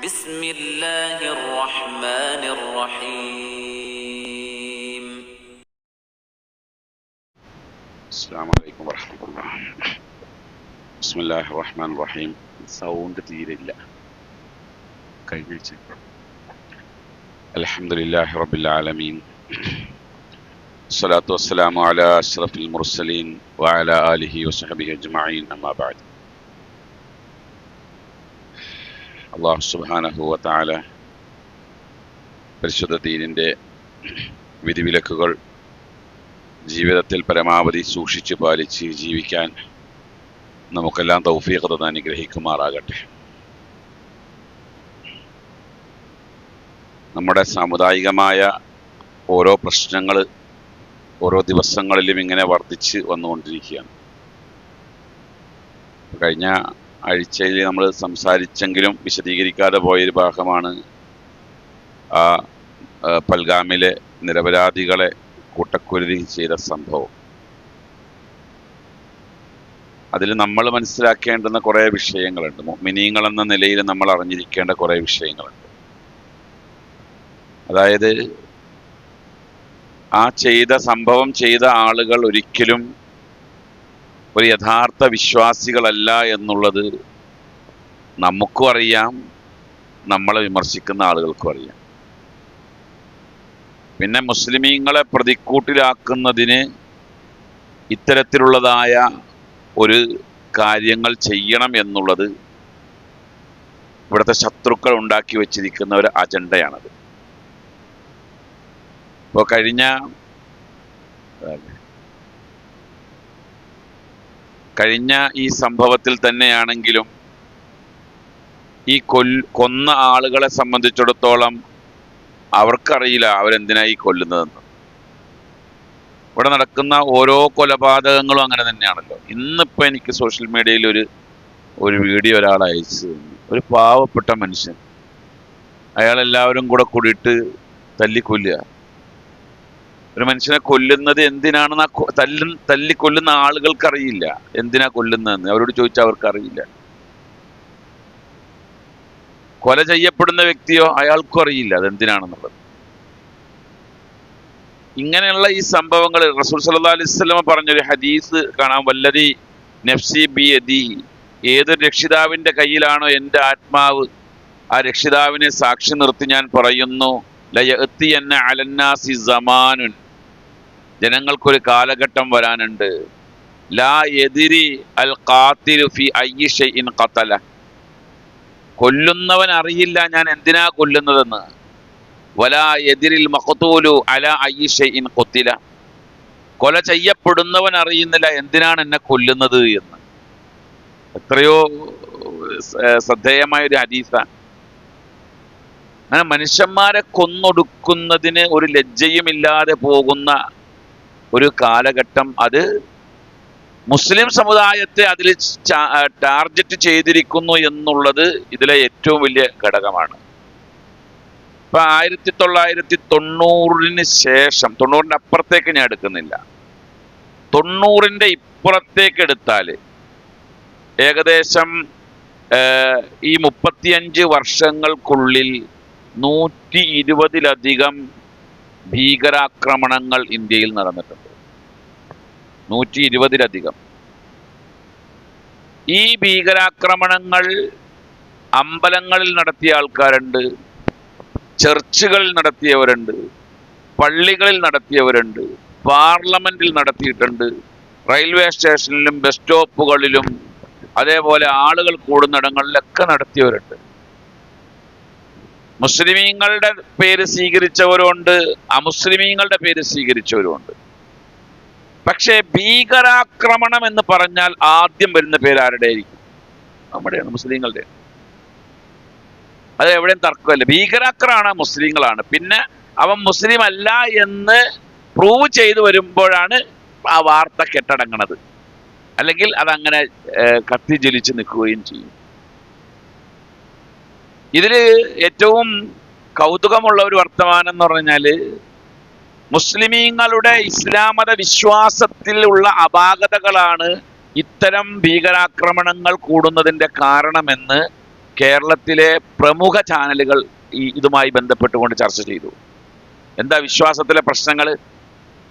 بسم الله الرحمن الرحيم. السلام عليكم ورحمة الله. بسم الله الرحمن الرحيم. Sound തീരില്ല കഴിഞ്ഞ അൽഹംദുലില്ലാഹി റബ്ബിൽ ആലമീൻ الصلاة والسلام على أشرف المرسلين وعلى آله وصحبه أجمعين أما بعد. അള്ളാഹു സുബ്ഹാനഹു വ തആല പരിശുദ്ധ ദീനിൻ്റെ വിധിവിലക്കുകൾ ജീവിതത്തിൽ പരമാവധി സൂക്ഷിച്ച് പാലിച്ച് ജീവിക്കാൻ നമുക്കെല്ലാം തൗഫീഖ് തന്ന് അനുഗ്രഹിക്കുമാറാകട്ടെ. നമ്മുടെ സാമുദായികമായ ഓരോ പ്രശ്നങ്ങൾ ഓരോ ദിവസങ്ങളിലും ഇങ്ങനെ വർദ്ധിച്ച് വന്നുകൊണ്ടിരിക്കുകയാണ്. കഴിഞ്ഞ ആഴ്ചയിൽ നമ്മൾ സംസാരിച്ചെങ്കിലും വിശദീകരിക്കാതെ പോയൊരു ഭാഗമാണ് ആ പൽഗാമിലെ നിരപരാധികളെ കൂട്ടക്കുരുതി ചെയ്ത സംഭവം. അതിൽ നമ്മൾ മനസ്സിലാക്കേണ്ടുന്ന കുറേ വിഷയങ്ങളുണ്ട്. മുഅ്മിനീങ്ങൾ എന്ന നിലയിൽ നമ്മൾ അറിഞ്ഞിരിക്കേണ്ട കുറേ വിഷയങ്ങളുണ്ട്. അതായത് ആ സംഭവം ചെയ്ത ആളുകൾ ഒരിക്കലും ഒരു യഥാർത്ഥ വിശ്വാസികളല്ല എന്നുള്ളത് നമുക്കും അറിയാം, നമ്മളെ വിമർശിക്കുന്ന ആളുകൾക്കും അറിയാം. പിന്നെ മുസ്ലിമീങ്ങളെ പ്രതിക്കൂട്ടിലാക്കുന്നതിന് ഇത്തരത്തിലുള്ളതായ ഒരു കാര്യങ്ങൾ ചെയ്യണം എന്നുള്ളത് ഇവിടുത്തെ ശത്രുക്കൾ ഉണ്ടാക്കി വച്ചിരിക്കുന്ന ഒരു അജണ്ടയാണത്. ഇപ്പോൾ കഴിഞ്ഞ ഈ സംഭവത്തിൽ തന്നെയാണെങ്കിലും ഈ കൊന്ന ആളുകളെ സംബന്ധിച്ചിടത്തോളം അവർക്കറിയില്ല അവരെന്തിനായി കൊല്ലുന്നതെന്ന്. ഇവിടെ നടക്കുന്ന ഓരോ കൊലപാതകങ്ങളും അങ്ങനെ തന്നെയാണല്ലോ. ഇന്നിപ്പോൾ എനിക്ക് സോഷ്യൽ മീഡിയയിൽ ഒരു വീഡിയോ ഒരാൾ അയച്ചു. ഒരു പാവപ്പെട്ട മനുഷ്യൻ, അയാളെല്ലാവരും കൂടെ കൂടിയിട്ട് തല്ലിക്കൊല്ലുക. ഒരു മനുഷ്യനെ കൊല്ലുന്നത് എന്തിനാണെന്ന് തല്ലിക്കൊല്ലുന്ന ആളുകൾക്കറിയില്ല എന്തിനാ കൊല്ലുന്നതെന്ന്. അവരോട് ചോദിച്ചാൽ അവർക്കറിയില്ല. കൊല ചെയ്യപ്പെടുന്ന വ്യക്തിയോ അയാൾക്കും അറിയില്ല അതെന്തിനാണെന്നുള്ളത്. ഇങ്ങനെയുള്ള ഈ സംഭവങ്ങൾ റസൂൽ സല്ലല്ലാഹു അലൈഹി വസല്ലം പറഞ്ഞൊരു ഹദീസ് കാണാം. വല്ലദി നഫ്സി ബിയദി, ഏതൊരു രക്ഷിതാവിൻ്റെ കയ്യിലാണോ എൻ്റെ ആത്മാവ്, ആ രക്ഷിതാവിനെ സാക്ഷി നിർത്തി ഞാൻ പറയുന്നു, ലയഅതിയന്ന അലന്നാസി സമാനുൻ, ജനങ്ങൾക്കൊരു കാലഘട്ടം വരാനുണ്ട്, ലാ യദ്രി അൽ ഖാതിലു ഫി അയ്യി ഷൈഇൻ ഖതല, കൊല്ലുന്നവൻ അറിയില്ല ഞാൻ എന്തിനാ കൊല്ലുന്നതെന്ന്, വലാ യദ്രിൽ മഖ്തൂലു അലാ അയ്യി ഷൈഇൻ ഖുതില, കൊല ചെയ്യപ്പെടുന്നവൻ അറിയുന്നില്ല എന്തിനാണ് എന്നെ കൊല്ലുന്നത് എന്ന്. എത്രയോ ശ്രദ്ധേയമായ ഒരു ഹദീസാണ്. അങ്ങനെ മനുഷ്യന്മാരെ കൊന്നൊടുക്കുന്നതിന് ഒരു ലജ്ജയുമില്ലാതെ പോകുന്ന ഒരു കാലഘട്ടം, അത് മുസ്ലിം സമുദായത്തെ അതിൽ ടാർഗറ്റ് ചെയ്തിരിക്കുന്നു എന്നുള്ളത് ഇതിലെ ഏറ്റവും വലിയ ഘടകമാണ്. ഇപ്പൊ 1990 ശേഷം, 90-ന്റെ അപ്പുറത്തേക്ക് ഞാൻ എടുക്കുന്നില്ല, 90-ന്റെ ഇപ്പുറത്തേക്ക് എടുത്താൽ ഏകദേശം ഈ 35 വർഷങ്ങൾക്കുള്ളിൽ 120-ലധികം ഭീകരാക്രമണങ്ങൾ ഇന്ത്യയിൽ നടന്നിട്ടുണ്ട്. 120-ലധികം. ഈ ഭീകരാക്രമണങ്ങൾ അമ്പലങ്ങളിൽ നടത്തിയ ആൾക്കാരുണ്ട്, ചർച്ചുകളിൽ നടത്തിയവരുണ്ട്, പള്ളികളിൽ നടത്തിയവരുണ്ട്, പാർലമെന്റിൽ നടത്തിയിട്ടുണ്ട്, റെയിൽവേ സ്റ്റേഷനിലും ബസ് സ്റ്റോപ്പുകളിലും അതേപോലെ ആളുകൾ കൂടുന്നിടങ്ങളിലൊക്കെ നടത്തിയവരുണ്ട്. മുസ്ലിമീങ്ങളുടെ പേര് സ്വീകരിച്ചവരുണ്ട്, അമുസ്ലിമീങ്ങളുടെ പേര് സ്വീകരിച്ചവരുമുണ്ട്. പക്ഷേ ഭീകരാക്രമണം എന്ന് പറഞ്ഞാൽ ആദ്യം വരുന്ന പേര് ആരുടെ ആയിരിക്കും? നമ്മുടെയാണ്, മുസ്ലിങ്ങളുടെ. അത് എവിടെയും തർക്കമല്ല. ഭീകരാക്രമണം മുസ്ലിങ്ങളാണ്. പിന്നെ അവൻ മുസ്ലിം അല്ല എന്ന് പ്രൂവ് ചെയ്തു വരുമ്പോഴാണ് ആ വാർത്ത കെട്ടടങ്ങണത്, അല്ലെങ്കിൽ അതങ്ങനെ കത്തിജ്വലിച്ച് നിൽക്കുകയും ചെയ്യും. ഇതിൽ ഏറ്റവും കൗതുകമുള്ള ഒരു വർത്തമാനം എന്ന് പറഞ്ഞാൽ, മുസ്ലിമീങ്ങളുടെ ഇസ്ലാം മത വിശ്വാസത്തിലുള്ള അപാകതകളാണ് ഇത്തരം ഭീകരാക്രമണങ്ങൾ കൂടുന്നതിൻ്റെ കാരണമെന്ന് കേരളത്തിലെ പ്രമുഖ ചാനലുകൾ ഇതുമായി ബന്ധപ്പെട്ടുകൊണ്ട് ചർച്ച ചെയ്തു. എന്താ വിശ്വാസത്തിലെ പ്രശ്നങ്ങൾ?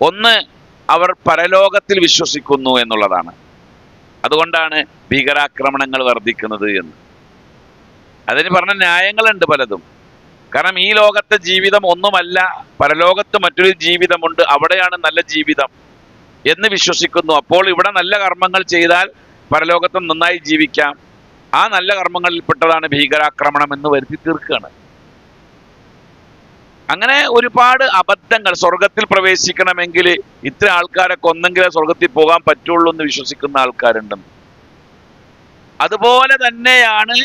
ഒന്ന്, അവർ പരലോകത്തിൽ വിശ്വസിക്കുന്നു എന്നുള്ളതാണ്. അതുകൊണ്ടാണ് ഭീകരാക്രമണങ്ങൾ വർദ്ധിക്കുന്നത് എന്ന്. അതിന് പറഞ്ഞ ന്യായങ്ങളുണ്ട് പലതും. കാരണം ഈ ലോകത്തെ ജീവിതം ഒന്നുമല്ല, പരലോകത്ത് മറ്റൊരു ജീവിതമുണ്ട്, അവിടെയാണ് നല്ല ജീവിതം എന്ന് വിശ്വസിക്കുന്നു. അപ്പോൾ ഇവിടെ നല്ല കർമ്മങ്ങൾ ചെയ്താൽ പരലോകത്ത് നന്നായി ജീവിക്കാം. ആ നല്ല കർമ്മങ്ങളിൽപ്പെട്ടതാണ് ഭീകരാക്രമണം എന്ന് വരുത്തി തീർക്കുകയാണ്. അങ്ങനെ ഒരുപാട് അബദ്ധങ്ങൾ. സ്വർഗത്തിൽ പ്രവേശിക്കണമെങ്കിൽ ഇത്ര ആൾക്കാരെ കൊന്നെങ്കിലേ സ്വർഗത്തിൽ പോകാൻ പറ്റുള്ളൂ എന്ന് വിശ്വസിക്കുന്ന ആൾക്കാരുണ്ടെന്ന്. അതുപോലെ തന്നെയാണ്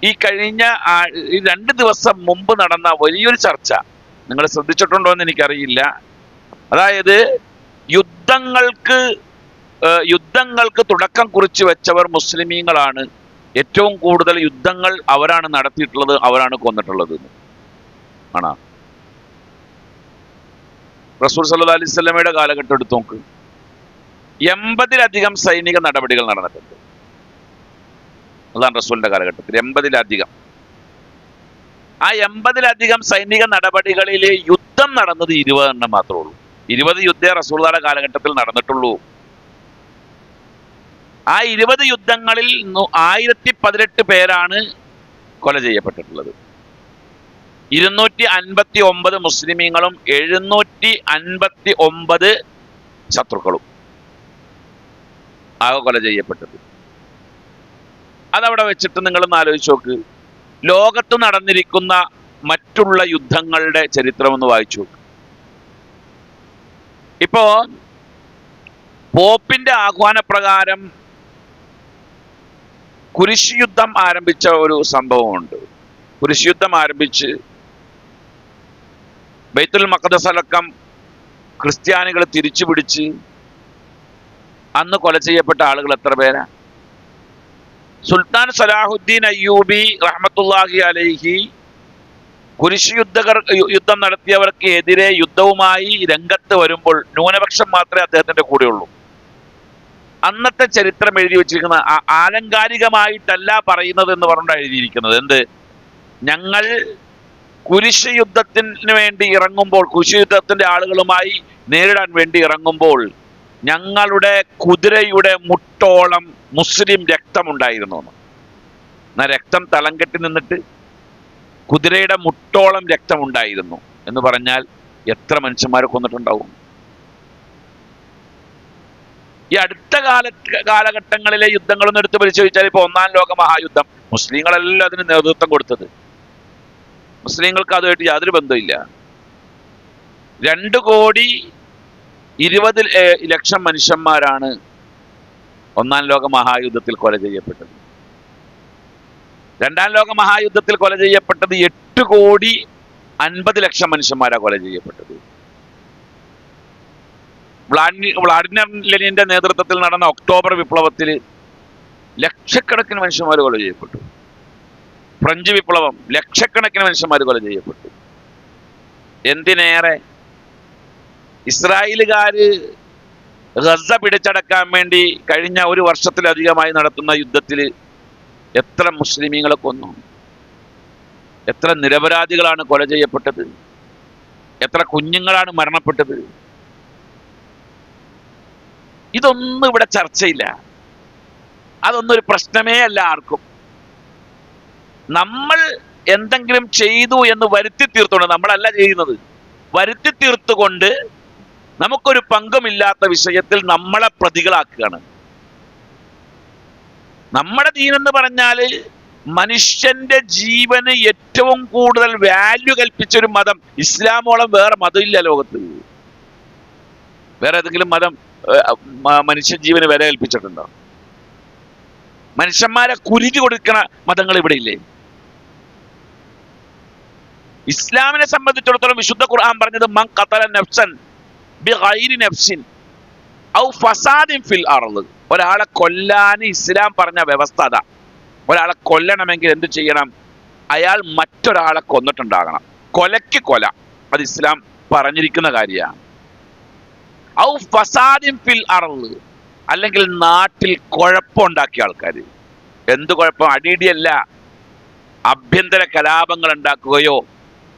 ഈ കഴിഞ്ഞ 2 ദിവസം മുമ്പ് നടന്ന വലിയൊരു ചർച്ച. നിങ്ങൾ ശ്രദ്ധിച്ചിട്ടുണ്ടോ എന്ന് എനിക്കറിയില്ല. അതായത് യുദ്ധങ്ങൾക്ക് തുടക്കം കുറിച്ച് വെച്ചവർ മുസ്ലിമീങ്ങളാണ്. ഏറ്റവും കൂടുതൽ യുദ്ധങ്ങൾ അവരാണ് നടത്തിയിട്ടുള്ളത്, അവരാണ് കൊന്നിട്ടുള്ളത് ആണോ? റസൂൽ സല്ലല്ലാഹു അലൈഹി വസല്ലമയുടെ കാലഘട്ടം എടുത്ത് നോക്ക്. 80-ലധികം സൈനിക നടപടികൾ നടന്നിട്ടുണ്ട്. അതാണ് റസൂലിന്റെ കാലഘട്ടത്തിൽ 80-ലധികം. ആ 80-ലധികം സൈനിക നടപടികളിൽ യുദ്ധം നടന്നത് 20 എണ്ണം മാത്രമേ ഉള്ളൂ. 20 യുദ്ധേ റസൂലുള്ളാഹിയുടെ കാലഘട്ടത്തിൽ നടന്നിട്ടുള്ളൂ. ആ 20 യുദ്ധങ്ങളിൽ 1018 പേരാണ് കൊല ചെയ്യപ്പെട്ടിട്ടുള്ളത്. 259 മുസ്ലിമീങ്ങളും 759 ശത്രുക്കളും ആകെ കൊല ചെയ്യപ്പെട്ടത്. അതവിടെ വെച്ചിട്ട് നിങ്ങളൊന്ന് ആലോചിച്ച് നോക്ക്. ലോകത്ത് നടന്നിരിക്കുന്ന മറ്റുള്ള യുദ്ധങ്ങളുടെ ചരിത്രം ഒന്ന് വായിച്ചു നോക്ക്. ഇപ്പോ പോപ്പിന്റെ ആഹ്വാനപ്രകാരം കുരിശ് യുദ്ധം ആരംഭിച്ച ഒരു സംഭവമുണ്ട്. കുരിശ് യുദ്ധം ആരംഭിച്ച് ബൈത്തുൽ മഖ്ദസ് അടക്കം ക്രിസ്ത്യാനികൾ തിരിച്ചു പിടിച്ച് അന്ന് കൊല ചെയ്യപ്പെട്ട ആളുകൾ എത്ര പേരാ? സുൽത്താൻ സലാഹുദ്ദീൻ അയ്യൂബി റഹ്മത്തുള്ളാഹി അലൈഹി കുരിശ് യുദ്ധം നടത്തിയവർക്ക് എതിരെ യുദ്ധവുമായി രംഗത്ത് വരുമ്പോൾ ന്യൂനപക്ഷം മാത്രമേ അദ്ദേഹത്തിന്റെ കൂടെയുള്ളൂ. അന്നത്തെ ചരിത്രം എഴുതി വെച്ചിരിക്കുന്ന ആലങ്കാരികമായിട്ടല്ല പറയുന്നത് എന്ന് പറഞ്ഞുകൊണ്ട് എഴുതിയിരിക്കുന്നത്. എന്ത്? ഞങ്ങൾ കുരിശ് യുദ്ധത്തിന് വേണ്ടി ഇറങ്ങുമ്പോൾ, കുരിശ് യുദ്ധത്തിന്റെ ആളുകളുമായി നേരിടാൻ വേണ്ടി ഇറങ്ങുമ്പോൾ ഞങ്ങളുടെ കുതിരയുടെ മുട്ടോളം മുസ്ലിം രക്തമുണ്ടായിരുന്നു. എന്നാൽ രക്തം തളം കെട്ടി നിന്നിട്ട് കുതിരയുടെ മുട്ടോളം രക്തമുണ്ടായിരുന്നു എന്ന് പറഞ്ഞാൽ എത്ര മനുഷ്യന്മാരെ കൊന്നിട്ടുണ്ടാവും? ഈ അടുത്ത കാലഘട്ടങ്ങളിലെ യുദ്ധങ്ങളൊന്നും എടുത്ത് പരിശോധിച്ചാൽ ഇപ്പൊ 1-ാം ലോക മഹായുദ്ധം മുസ്ലിങ്ങളെല്ലാം അതിന് നേതൃത്വം കൊടുത്തത്. മുസ്ലിങ്ങൾക്ക് അതുമായിട്ട് യാതൊരു ബന്ധമില്ല. 2,20,00,000 മനുഷ്യന്മാരാണ് 1-ാം ലോക മഹായുദ്ധത്തിൽ കൊല ചെയ്യപ്പെട്ടത്. 2-ാം ലോക മഹായുദ്ധത്തിൽ കൊല ചെയ്യപ്പെട്ടത് 8,50,00,000 മനുഷ്യന്മാരാണ് കൊല ചെയ്യപ്പെട്ടത്. വ്ളാഡിമിർ ലെനിന്റെ നേതൃത്വത്തിൽ നടന്ന ഒക്ടോബർ വിപ്ലവത്തിൽ ലക്ഷക്കണക്കിന് മനുഷ്യന്മാർ കൊല ചെയ്യപ്പെട്ടു. ഫ്രഞ്ച് വിപ്ലവം ലക്ഷക്കണക്കിന് മനുഷ്യന്മാർ കൊല ചെയ്യപ്പെട്ടു. എന്തിനേറെ, ഇസ്രായേലുകാര് ഗസ പിടിച്ചടക്കാൻ വേണ്ടി കഴിഞ്ഞ 1 വർഷത്തിലധികമായി നടത്തുന്ന യുദ്ധത്തിൽ എത്ര മുസ്ലിമീങ്ങളെ കൊന്നു? എത്ര നിരപരാധികളാണ് കൊല ചെയ്യപ്പെട്ടത്? എത്ര കുഞ്ഞുങ്ങളാണ് മരണപ്പെട്ടത്? ഇതൊന്നും ഇവിടെ ചർച്ചയില്ല. അതൊന്നും ഒരു പ്രശ്നമേ അല്ല ആർക്കും. നമ്മൾ എന്തെങ്കിലും ചെയ്തു എന്ന് വരുത്തി തീർത്തുകൊണ്ട്, നമ്മളല്ല ചെയ്യുന്നത്, വരുത്തി തീർത്തുകൊണ്ട് നമുക്കൊരു പങ്കുമില്ലാത്ത വിഷയത്തിൽ നമ്മളെ പ്രതികളാക്കുകയാണ്. നമ്മുടെ ദീനെന്ന് പറഞ്ഞാല് മനുഷ്യന്റെ ജീവന് ഏറ്റവും കൂടുതൽ വാല്യൂ കൽപ്പിച്ചൊരു മതം. ഇസ്ലാമോളം വേറെ മതമില്ല ലോകത്ത്. വേറെ ഏതെങ്കിലും മതം മനുഷ്യ ജീവന് വില കൽപ്പിച്ചിട്ടുണ്ടോ? മനുഷ്യന്മാരെ കുരുതി കൊടുക്കണ മതങ്ങൾ ഇവിടെ ഇല്ലേ? ഇസ്ലാമിനെ സംബന്ധിച്ചിടത്തോളം വിശുദ്ധ ഖുർആൻ പറഞ്ഞത് മൻ ഖതല നഫ്സൻ ബിഗൈരി നഫ്സിൻ ഔ ഫസാദിൻ ഫിൽ അർള്. ഒരാളെ കൊല്ലാൻ ഇസ്ലാം പറഞ്ഞ വ്യവസ്ഥ അതാ. ഒരാളെ കൊല്ലണമെങ്കിൽ എന്ത് ചെയ്യണം? അയാൾ മറ്റൊരാളെ കൊന്നിട്ടുണ്ടാകണം. കൊലയ്ക്ക് കൊല, അത് ഇസ്ലാം പറഞ്ഞിരിക്കുന്ന കാര്യമാണ്. ഔ ഫസാദിൻ ഫിൽ അർള്, അല്ലെങ്കിൽ നാട്ടിൽ കുഴപ്പമുണ്ടാക്കിയ ആൾക്കാർ. എന്ത് കുഴപ്പം? അടിയിടിയല്ല, ആഭ്യന്തര കലാപങ്ങൾ ഉണ്ടാക്കുകയോ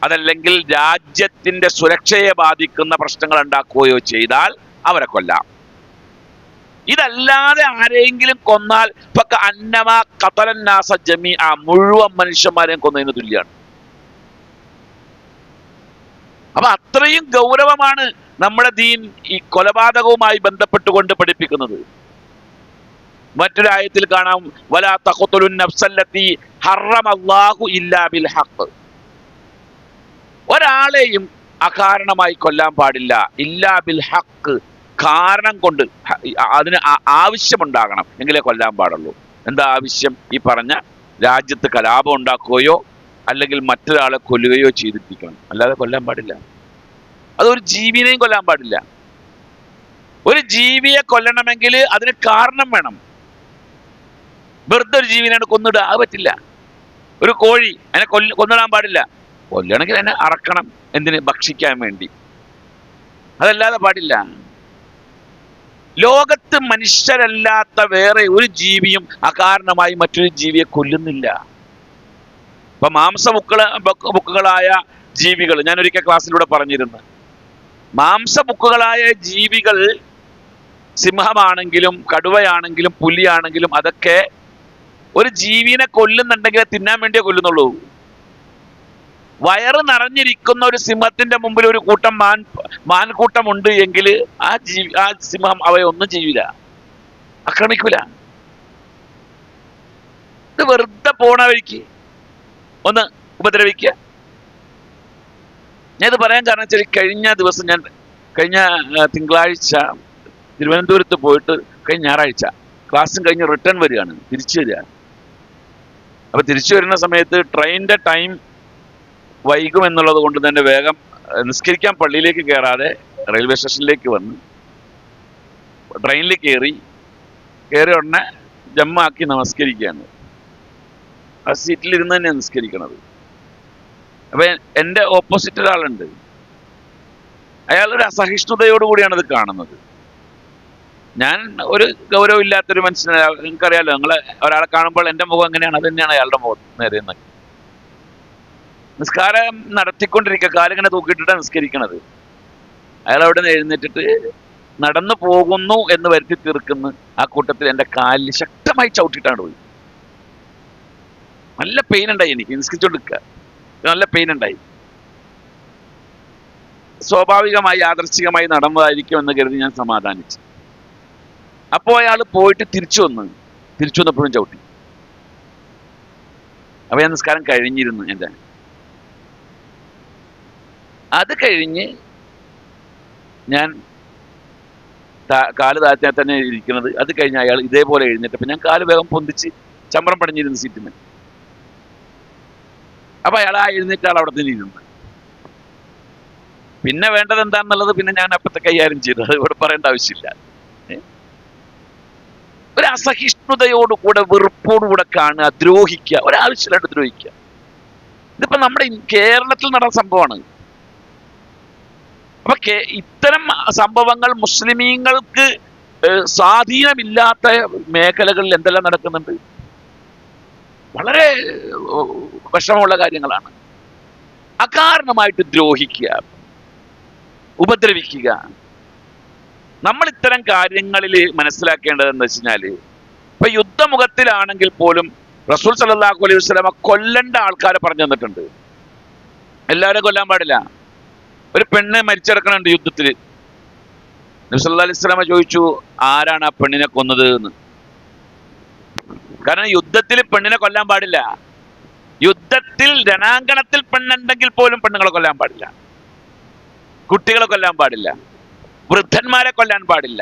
അതല്ലെങ്കിൽ രാജ്യത്തിന്റെ സുരക്ഷയെ ബാധിക്കുന്ന പ്രശ്നങ്ങൾ ഉണ്ടാക്കുകയോ ചെയ്താൽ അവരെ കൊല്ലാം. ഇതല്ലാതെ ആരെങ്കിലും കൊന്നാൽ മുഴുവൻ മനുഷ്യന്മാരെയും കൊന്നതിന് തുല്യമാണ്. അപ്പൊ അത്രയും ഗൗരവമാണ് നമ്മുടെ ദീൻ ഈ കൊലപാതകവുമായി ബന്ധപ്പെട്ടുകൊണ്ട് പഠിപ്പിക്കുന്നത്. മറ്റൊരു ആയത്തിൽ കാണാം, വലാ തഖ്തുലുൻ നഫ്സല്ലത്തി ഹറമല്ലാഹു ഇല്ലാ ബിൽ ഹഖ്. ഒരാളെയും അകാരണമായി കൊല്ലാൻ പാടില്ല. ഇല്ലാ ബിൽ ഹഖ്, കാരണം കൊണ്ട്, അതിന് ആവശ്യമുണ്ടാകണം എങ്കിലേ കൊല്ലാൻ പാടുള്ളൂ. എന്താ ആവശ്യം? ഈ പറഞ്ഞ രാജ്യത്ത് കലാപം ഉണ്ടാക്കുകയോ അല്ലെങ്കിൽ മറ്റൊരാളെ കൊല്ലുകയോ ചെയ്തിപ്പിക്കണം. അല്ലാതെ കൊല്ലാൻ പാടില്ല. അതൊരു ജീവിനെയും കൊല്ലാൻ പാടില്ല. ഒരു ജീവിയെ കൊല്ലണമെങ്കിൽ അതിന് കാരണം വേണം. വെറുതെ ഒരു ജീവിനെ കൊന്നിടുക അത് പറ്റില്ല. ഒരു കോഴി, അതിനെ കൊന്നിടാൻ പാടില്ല. കൊല്ലണമെങ്കിൽ അതിനെ അറക്കണം. എന്തിന്? ഭക്ഷിക്കാൻ വേണ്ടി. അതല്ലാതെ പാടില്ല. ലോകത്ത് മനുഷ്യരല്ലാത്ത വേറെ ഒരു ജീവിയും അകാരണമായി മറ്റൊരു ജീവിയെ കൊല്ലുന്നില്ല. ഇപ്പൊ മാംസബുക്കുകളായ ജീവികൾ, ഞാൻ ഒരിക്കൽ ക്ലാസ്സിലൂടെ പറഞ്ഞിരുന്നു, മാംസബുക്കുകളായ ജീവികൾ, സിംഹമാണെങ്കിലും കടുവയാണെങ്കിലും പുലിയാണെങ്കിലും, അതൊക്കെ ഒരു ജീവിനെ കൊല്ലുന്നുണ്ടെങ്കിൽ തിന്നാൻ വേണ്ടിയേ കൊല്ലുന്നുള്ളൂ. വയറ് നിറഞ്ഞിരിക്കുന്ന ഒരു സിംഹത്തിന്റെ മുമ്പിൽ ഒരു കൂട്ടം മാൻകൂട്ടമുണ്ട് എങ്കിൽ ആ സിംഹം അവയെ ഒന്നും ചെയ്യൂല, ആക്രമിക്കൂല. ഇത് വെറുതെ പോണ വഴിക്ക് ഒന്ന് ഉപദ്രവിക്കുക. ഞാൻ ഇത് പറയാൻ കാരണം വെച്ചാൽ കഴിഞ്ഞ ദിവസം കഴിഞ്ഞ തിങ്കളാഴ്ച തിരുവനന്തപുരത്ത് പോയിട്ട് കഴിഞ്ഞ ഞായറാഴ്ച ക്ലാസ്സും കഴിഞ്ഞ് റിട്ടേൺ വരികയാണ്, തിരിച്ചു വരിക. അപ്പൊ തിരിച്ചു വരുന്ന സമയത്ത് ട്രെയിനിന്റെ ടൈം വൈകും എന്നുള്ളത് കൊണ്ട് തന്നെ വേഗം നിസ്കരിക്കാൻ പള്ളിയിലേക്ക് കയറാതെ റെയിൽവേ സ്റ്റേഷനിലേക്ക് വന്ന് ട്രെയിനിൽ കയറി ഉടനെ ജമ്മാക്കി നമസ്കരിക്കുകയാണ്. ആ സീറ്റിലിരുന്ന് തന്നെ നിസ്കരിക്കണത്. അപ്പൊ എൻ്റെ ഓപ്പോസിറ്റ് ഒരാളുണ്ട്, അയാളൊരു അസഹിഷ്ണുതയോടുകൂടിയാണ് ഇത് കാണുന്നത്. ഞാൻ ഒരു ഗൗരവം ഇല്ലാത്തൊരു മനുഷ്യനാണ്. നിങ്ങൾക്കറിയാലോ, നിങ്ങളെ ഒരാളെ കാണുമ്പോൾ എൻ്റെ മുഖം എങ്ങനെയാണ്, അത് തന്നെയാണ് അയാളുടെ മുഖം നേരെ എന്നൊക്കെ. നിസ്കാരം നടത്തിക്കൊണ്ടിരിക്കുക, കാലിങ്ങനെ തൂക്കിയിട്ടാണ് നിസ്കരിക്കണത്. അയാൾ അവിടെ നിന്ന് എഴുന്നേറ്റിട്ട് നടന്നു പോകുന്നു എന്ന് വരുത്തി തീർക്കുന്നു. ആ കൂട്ടത്തിൽ എൻ്റെ കാലിൽ ശക്തമായി ചവിട്ടിയിട്ടാണ് പോയി. നല്ല പെയിൻ ഉണ്ടായി എനിക്ക്, നിസ്കരിച്ചോണ്ടിരിക്കുക, നല്ല പെയിൻ ഉണ്ടായി. സ്വാഭാവികമായി യാദൃശ്ചികമായി നടന്നതായിരിക്കും എന്ന് കരുതി ഞാൻ സമാധാനിച്ചു. അപ്പോൾ അയാൾ പോയിട്ട് തിരിച്ചു വന്നപ്പോഴും ചവിട്ടി. അപ്പൊ ഞാൻ നിസ്കാരം കഴിഞ്ഞിരുന്നു എൻ്റെ. അത് കഴിഞ്ഞ് ഞാൻ കാല് താഴ്ത്തിയാൽ തന്നെ ഇരിക്കുന്നത്. അത് കഴിഞ്ഞ് അയാൾ ഇതേപോലെ എഴുന്നേറ്റപ്പോൾ ഞാൻ കാല് വേഗം പൊന്തിച്ച് ചമ്രം പടിഞ്ഞിരുന്നു സീറ്റിന്. അപ്പൊ അയാൾ ആ എഴുന്നേറ്റ ആൾ അവിടെ തന്നെ ഇരുന്നു. പിന്നെ വേണ്ടത് എന്താണെന്നുള്ളത് പിന്നെ ഞാൻ അപ്പത്തെ കൈകാര്യം ചെയ്തു, അത് ഇവിടെ പറയേണ്ട ആവശ്യമില്ല. ഒരു അസഹിഷ്ണുതയോടുകൂടെ വെറുപ്പോടുകൂടെ കാണുക, ദ്രോഹിക്കുക, ഒരാവശ്യമായിട്ട് ദ്രോഹിക്കുക. ഇതിപ്പോ നമ്മുടെ കേരളത്തിൽ നടന്ന സംഭവമാണ്. അപ്പൊ ഇത്തരം സംഭവങ്ങൾ മുസ്ലിമീങ്ങൾക്ക് സ്വാധീനമില്ലാത്ത മേഖലകളിൽ എന്തെല്ലാം നടക്കുന്നുണ്ട്? വളരെ വിഷമമുള്ള കാര്യങ്ങളാണ്. അകാരണമായിട്ട് ദ്രോഹിക്കുക, ഉപദ്രവിക്കുക. നമ്മൾ ഇത്തരം കാര്യങ്ങളിൽ മനസ്സിലാക്കേണ്ടത് എന്താ വെച്ച് കഴിഞ്ഞാല്, ഇപ്പൊ യുദ്ധമുഖത്തിലാണെങ്കിൽ പോലും റസൂൽ സല്ലല്ലാഹു അലൈഹി വസല്ലമ കൊല്ലേണ്ട ആൾക്കാരെ പറഞ്ഞു തന്നിട്ടുണ്ട്. എല്ലാവരും കൊല്ലാൻ പാടില്ല. ഒരു പെണ്ണ് മരിച്ചിടക്കണുണ്ട് യുദ്ധത്തിൽ. നബി സല്ലല്ലാഹു അലൈഹി വസല്ലമ ചോദിച്ചു, ആരാണ് ആ പെണ്ണിനെ കൊന്നത് എന്ന്. കാരണം യുദ്ധത്തിൽ പെണ്ണിനെ കൊല്ലാൻ പാടില്ല. യുദ്ധത്തിൽ രണാങ്കണത്തിൽ പെണ്ണുണ്ടെങ്കിൽ പോലും പെണ്ണുങ്ങളെ കൊല്ലാൻ പാടില്ല, കുട്ടികളെ കൊല്ലാൻ പാടില്ല, വൃദ്ധന്മാരെ കൊല്ലാൻ പാടില്ല.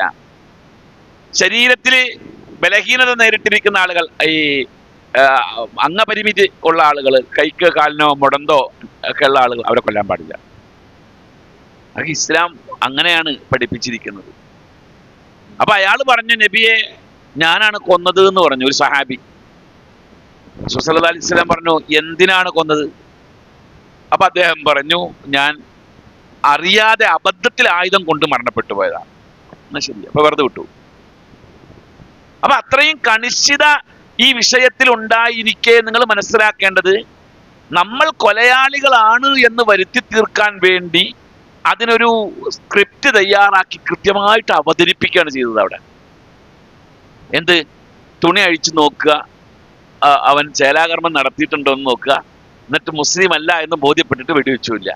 ശരീരത്തിൽ ബലഹീനത നേരിട്ടിരിക്കുന്ന ആളുകൾ, ഈ അംഗപരിമിതി ഉള്ള ആളുകൾ, കൈക്ക് കാലിനോ മുടന്തോ ഒക്കെ ഉള്ള ആളുകൾ, അവരെ കൊല്ലാൻ പാടില്ല. അത് ഇസ്ലാം അങ്ങനെയാണ് പഠിപ്പിച്ചിരിക്കുന്നത്. അപ്പൊ അയാൾ പറഞ്ഞു, നബിയെ ഞാനാണ് കൊന്നത് എന്ന് പറഞ്ഞു. ഒരു സഹാബി റസൂൽ സല്ലല്ലാഹു അലൈഹി വസല്ലം പറഞ്ഞു, എന്തിനാണ് കൊന്നത്? അപ്പൊ അദ്ദേഹം പറഞ്ഞു, ഞാൻ അറിയാതെ അബദ്ധത്തിൽ ആയുധം കൊണ്ട് മരണപ്പെട്ടു പോയതാണ്. എന്നാ ശരി, അപ്പൊ വെറുതെ വിട്ടു. അപ്പൊ അത്രയും കണിശത ഈ വിഷയത്തിൽ ഉണ്ടായിരിക്കെ നിങ്ങൾ മനസ്സിലാക്കേണ്ടത്, നമ്മൾ കൊലയാളികളാണ് എന്ന് വരുത്തി തീർക്കാൻ വേണ്ടി അതിനൊരു സ്ക്രിപ്റ്റ് തയ്യാറാക്കി കൃത്യമായിട്ട് അവതരിപ്പിക്കുകയാണ് ചെയ്തത്. അവിടെ എന്ത്, തുണി അഴിച്ചു നോക്കുക, അവൻ ചേലാകർമ്മം നടത്തിയിട്ടുണ്ടോ എന്ന് നോക്കുക, എന്നിട്ട് മുസ്ലിം അല്ല എന്ന് ബോധ്യപ്പെട്ടിട്ട് വെടിവെച്ചില്ല.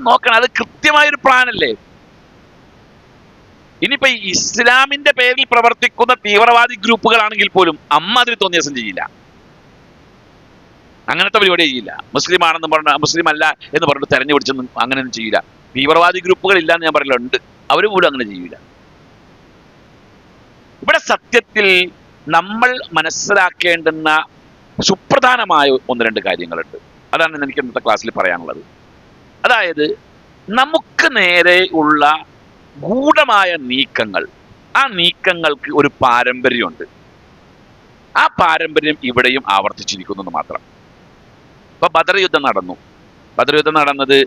നോക്കണം, അത് കൃത്യമായൊരു പ്ലാനല്ലേ. ഇനിയിപ്പോ ഇസ്ലാമിന്റെ പേരിൽ പ്രവർത്തിക്കുന്ന തീവ്രവാദി ഗ്രൂപ്പുകളാണെങ്കിൽ പോലും അതിന് തോന്നിയ ദിവസം ചെയ്യില്ല, അങ്ങനത്തെ പരിപാടി ചെയ്യില്ല. മുസ്ലിം ആണെന്ന് പറഞ്ഞ മുസ്ലിം അല്ല എന്ന് പറഞ്ഞിട്ട് തെരഞ്ഞു പിടിച്ചൊന്നും അങ്ങനെയൊന്നും ചെയ്യില്ല. തീവ്രവാദി ഗ്രൂപ്പുകൾ ഇല്ലാന്ന് ഞാൻ പറയില്ല, ഉണ്ട്, അവർ പോലും അങ്ങനെ ചെയ്യില്ല. ഇവിടെ സത്യത്തിൽ നമ്മൾ മനസ്സിലാക്കേണ്ടുന്ന സുപ്രധാനമായ ഒന്ന് രണ്ട് കാര്യങ്ങളുണ്ട്. അതാണ് എനിക്ക് ഇന്നത്തെ ക്ലാസ്സിൽ പറയാനുള്ളത്. അതായത് നമുക്ക് നേരെ ഉള്ള ഗൂഢമായ നീക്കങ്ങൾ, ആ നീക്കങ്ങൾക്ക് ഒരു പാരമ്പര്യമുണ്ട്. ആ പാരമ്പര്യം ഇവിടെയും ആവർത്തിച്ചിരിക്കുന്നു മാത്രം. ഇപ്പൊ ബദർ യുദ്ധം നടന്നു. ബദർ യുദ്ധം നടന്നത്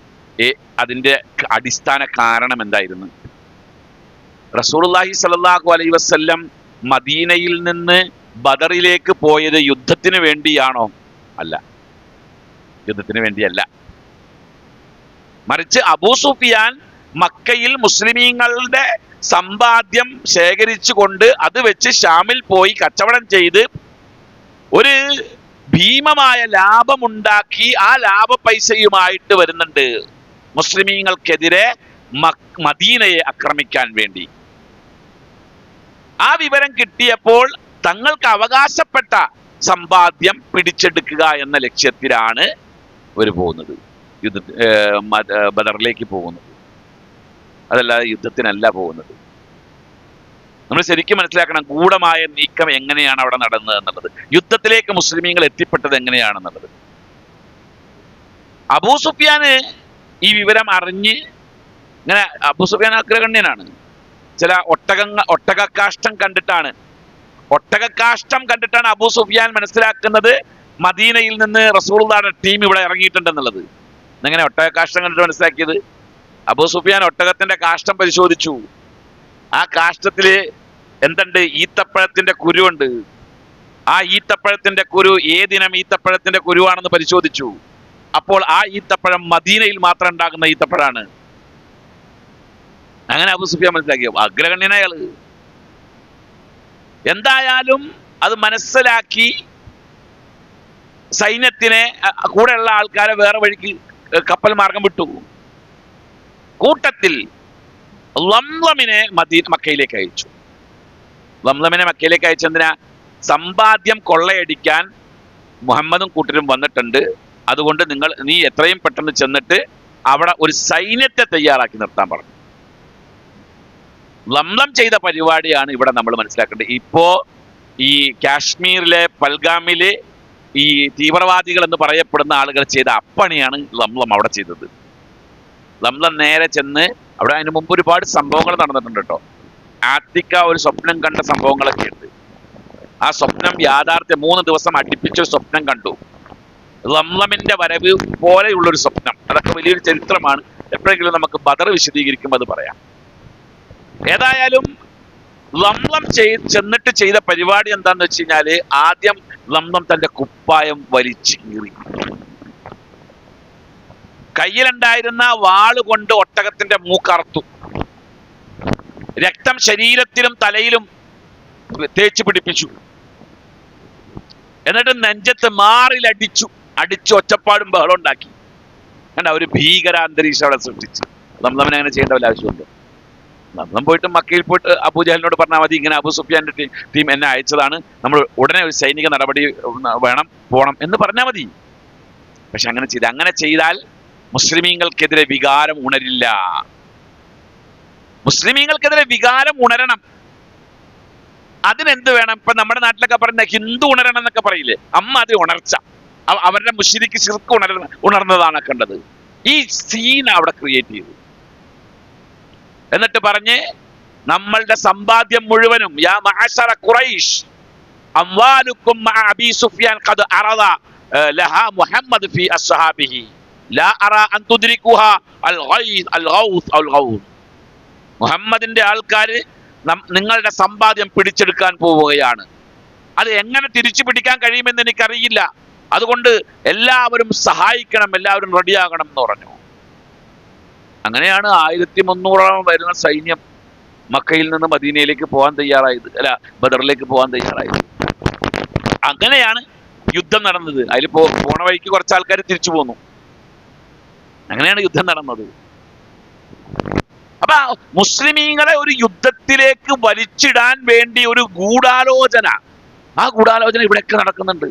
അതിന്റെ അടിസ്ഥാന കാരണം എന്തായിരുന്നു? റസൂലുള്ളാഹി സ്വല്ലല്ലാഹു അലൈഹി വസല്ലം മദീനയിൽ നിന്ന് ബദറിലേക്ക് പോയത് യുദ്ധത്തിന് വേണ്ടിയാണോ? അല്ല, യുദ്ധത്തിന് വേണ്ടിയല്ല. മറിച്ച് അബൂ സുഫിയാൻ മക്കയിൽ മുസ്ലിമീങ്ങളുടെ സമ്പാദ്യം ശേഖരിച്ചുകൊണ്ട് അത് വെച്ച് ഷാമിൽ പോയി കച്ചവടം ചെയ്ത് ഒരു ഭീമമായ ലാഭമുണ്ടാക്കി ആ ലാഭ പൈസയുമായിട്ട് വരുന്നുണ്ട് മുസ്ലിമീങ്ങൾക്കെതിരെ മദീനയെ ആക്രമിക്കാൻ വേണ്ടി. ആ വിവരം കിട്ടിയപ്പോൾ തങ്ങൾക്ക് അവകാശപ്പെട്ട സമ്പാദ്യം പിടിച്ചെടുക്കുക എന്ന ലക്ഷ്യത്തിലാണ് അവർ പോകുന്നത്, ബദറിലേക്ക് പോകുന്നത്. അതല്ലാതെ യുദ്ധത്തിനല്ല പോകുന്നത്. നമ്മൾ ശരിക്കും മനസ്സിലാക്കണം ഗൂഢമായ നീക്കം എങ്ങനെയാണ് അവിടെ നടന്നത് എന്നുള്ളത്, യുദ്ധത്തിലേക്ക് മുസ്ലിമീങ്ങൾ എത്തിപ്പെട്ടത് എങ്ങനെയാണെന്നുള്ളത്. അബൂ സുഫിയാന് ഈ വിവരം അറിഞ്ഞ് ഇങ്ങനെ, അബൂ സുഫിയാൻ അഗ്രഗണ്യനാണ്. ചില ഒട്ടകക്കാഷ്ടം കണ്ടിട്ടാണ് അബൂ സുഫിയാൻ മനസ്സിലാക്കുന്നത് മദീനയിൽ നിന്ന് റസൂലുള്ളാഹിയുടെ ടീം ഇവിടെ ഇറങ്ങിയിട്ടുണ്ടെന്നുള്ളത്. എങ്ങനെ ഒട്ടകക്കാഷ്ടം കണ്ടിട്ട് മനസ്സിലാക്കിയത്? അബൂ സുഫിയാൻ ഒട്ടകത്തിന്റെ കാഷ്ടം പരിശോധിച്ചു. ആ കാഷ്ടത്തില് എന്തുണ്ട്? ഈത്തപ്പഴത്തിന്റെ കുരുവുണ്ട്. ആ ഈത്തപ്പഴത്തിന്റെ കുരു ഏതിനം ഈത്തപ്പഴത്തിന്റെ കുരുവാണെന്ന് പരിശോധിച്ചു. അപ്പോൾ ആ ഈത്തപ്പഴം മദീനയിൽ മാത്രം ഉണ്ടാകുന്ന ഈത്തപ്പഴാണ്. അങ്ങനെ അബൂ സുഫിയാൻ മനസ്സിലാക്കിയോ? അഗ്രഗണ്യനയാള്. എന്തായാലും അത് മനസ്സിലാക്കി സൈന്യത്തിനെ, കൂടെയുള്ള ആൾക്കാരെ വേറെ വഴിക്ക് കപ്പൽ മാർഗം വിട്ടു. കൂട്ടത്തിൽ ലംലമിനെ മക്കയിലേക്ക് അയച്ചു. ലംലമിനെ മക്കയിലേക്ക് അയച്ചെന്തിനാ? സമ്പാദ്യം കൊള്ളയടിക്കാൻ മുഹമ്മദും കൂട്ടരും വന്നിട്ടുണ്ട്. അതുകൊണ്ട് നീ എത്രയും പെട്ടെന്ന് ചെന്നിട്ട് അവിടെ ഒരു സൈന്യത്തെ തയ്യാറാക്കി നിർത്താൻ പറഞ്ഞു. ലംലം ചെയ്ത പരിപാടിയാണ് ഇവിടെ നമ്മൾ മനസ്സിലാക്കേണ്ടത്. ഇപ്പോ ഈ കാശ്മീരിലെ പൽഗാമിലെ ഈ തീവ്രവാദികൾ എന്ന് പറയപ്പെടുന്ന ആളുകൾ ചെയ്ത അപ്പണിയാണ് ലംലം അവിടെ ചെയ്തത്. ലംലം നേരെ ചെന്ന് അവിടെ അതിന് മുമ്പ് ഒരുപാട് സംഭവങ്ങൾ നടന്നിട്ടുണ്ട് കേട്ടോ. ആത്തിക്ക ഒരു സ്വപ്നം കണ്ട സംഭവങ്ങളൊക്കെ ഉണ്ട്. ആ സ്വപ്നം യാഥാർത്ഥ്യം 3 ദിവസം അടുപ്പിച്ചൊരു സ്വപ്നം കണ്ടു. ലംലമിന്റെ വരവ് പോലെയുള്ളൊരു സ്വപ്നം. അതൊക്കെ വലിയൊരു ചരിത്രമാണ്. എപ്പോഴെങ്കിലും നമുക്ക് ബദർ വിശദീകരിക്കുമ്പോൾ അത് പറയാം. ഏതായാലും ലംലം ചെന്നിട്ട് ചെയ്ത പരിപാടി എന്താന്ന് വെച്ച് കഴിഞ്ഞാല്, ആദ്യം ലംലം തന്റെ കുപ്പായം വലിച്ചു കീറി. കയ്യിലുണ്ടായിരുന്ന വാള് കൊണ്ട് ഒട്ടകത്തിന്റെ മൂക്കറുത്തു. രക്തം ശരീരത്തിലും തലയിലും തേച്ച് പിടിപ്പിച്ചു. എന്നിട്ട് നെഞ്ചത്ത് മാറിലടിച്ചു. ഒച്ചപ്പാടും ബഹളം ഉണ്ടാക്കി. കണ്ട, ഒരു ഭീകരാന്തരീക്ഷം അവിടെ സൃഷ്ടിച്ചു. ലംലമിനെ അങ്ങനെ ചെയ്യേണ്ട വല്ല ആവശ്യമുണ്ട്? ലംലം പോയിട്ട് മക്കയിൽ പോയിട്ട് അബൂജഹലിനോട് പറഞ്ഞാൽ മതി, ഇങ്ങനെ അബൂ സുഫിയാന്റെ ടീം എന്നെ അയച്ചതാണ്, നമ്മൾ ഉടനെ ഒരു സൈനിക നടപടി പോണം എന്ന് പറഞ്ഞാൽ മതി. പക്ഷെ അങ്ങനെ ചെയ്താൽ മുസ്ലിമീങ്ങൾക്കെതിരെ വികാരം ഉണരില്ല. മുസ്ലിമീങ്ങൾക്കെതിരെ വികാരം ഉണരണം. അതിനെന്ത് വേണം? ഇപ്പൊ നമ്മുടെ നാട്ടിലൊക്കെ പറയുന്ന ഹിന്ദു ഉണരണം എന്നൊക്കെ പറയില്ലേ, അത് ഉണർച്ച. അവരുടെ മുശ്രിക്ക് ശിർക്ക് ഉണർന്നതാണ് കണ്ടത്. ഈ സീൻ അവിടെ ക്രിയേറ്റ് ചെയ്തു. എന്നിട്ട് പറഞ്ഞ്, നമ്മളുടെ സമ്പാദ്യം മുഴുവനും യാ മഅശറ ഖുറൈശ് അംവാലുക്കും മഅ അബീ സുഫിയാൻ ഖദ് അറദ ലഹാ മുഹമ്മദ് ഫീ അസ്ഹാബിഹി ലാ അറാ അൻ തുദ്രികുഹാ അൽ ഗൗസ് അൽ ഗൗസ്. മുഹമ്മദിന്റെ ആൾക്കാര് നിങ്ങളുടെ സമ്പാദ്യം പിടിച്ചെടുക്കാൻ പോവുകയാണ്. അത് എങ്ങനെ തിരിച്ചു പിടിക്കാൻ കഴിയുമെന്ന് എനിക്കറിയില്ല. അതുകൊണ്ട് എല്ലാവരും സഹായിക്കണം, എല്ലാവരും റെഡിയാകണം എന്ന് പറഞ്ഞു. അങ്ങനെയാണ് 1300 വരുന്ന സൈന്യം മക്കയിൽ നിന്ന് മദീനയിലേക്ക് പോകാൻ തയ്യാറായത്, അല്ല ബദറിലേക്ക് പോകാൻ തയ്യാറായത്. അങ്ങനെയാണ് യുദ്ധം നടന്നത്. അതിൽ പോണ വഴിക്ക് കുറച്ച് ആൾക്കാർ തിരിച്ചു പോന്നു. അങ്ങനെയാണ് യുദ്ധം നടന്നത്. അപ്പൊ മുസ്ലിമീങ്ങളെ ഒരു യുദ്ധത്തിലേക്ക് വലിച്ചിടാൻ വേണ്ടി ഒരു ഗൂഢാലോചന, ആ ഗൂഢാലോചന ഇവിടെയൊക്കെ നടക്കുന്നുണ്ട്.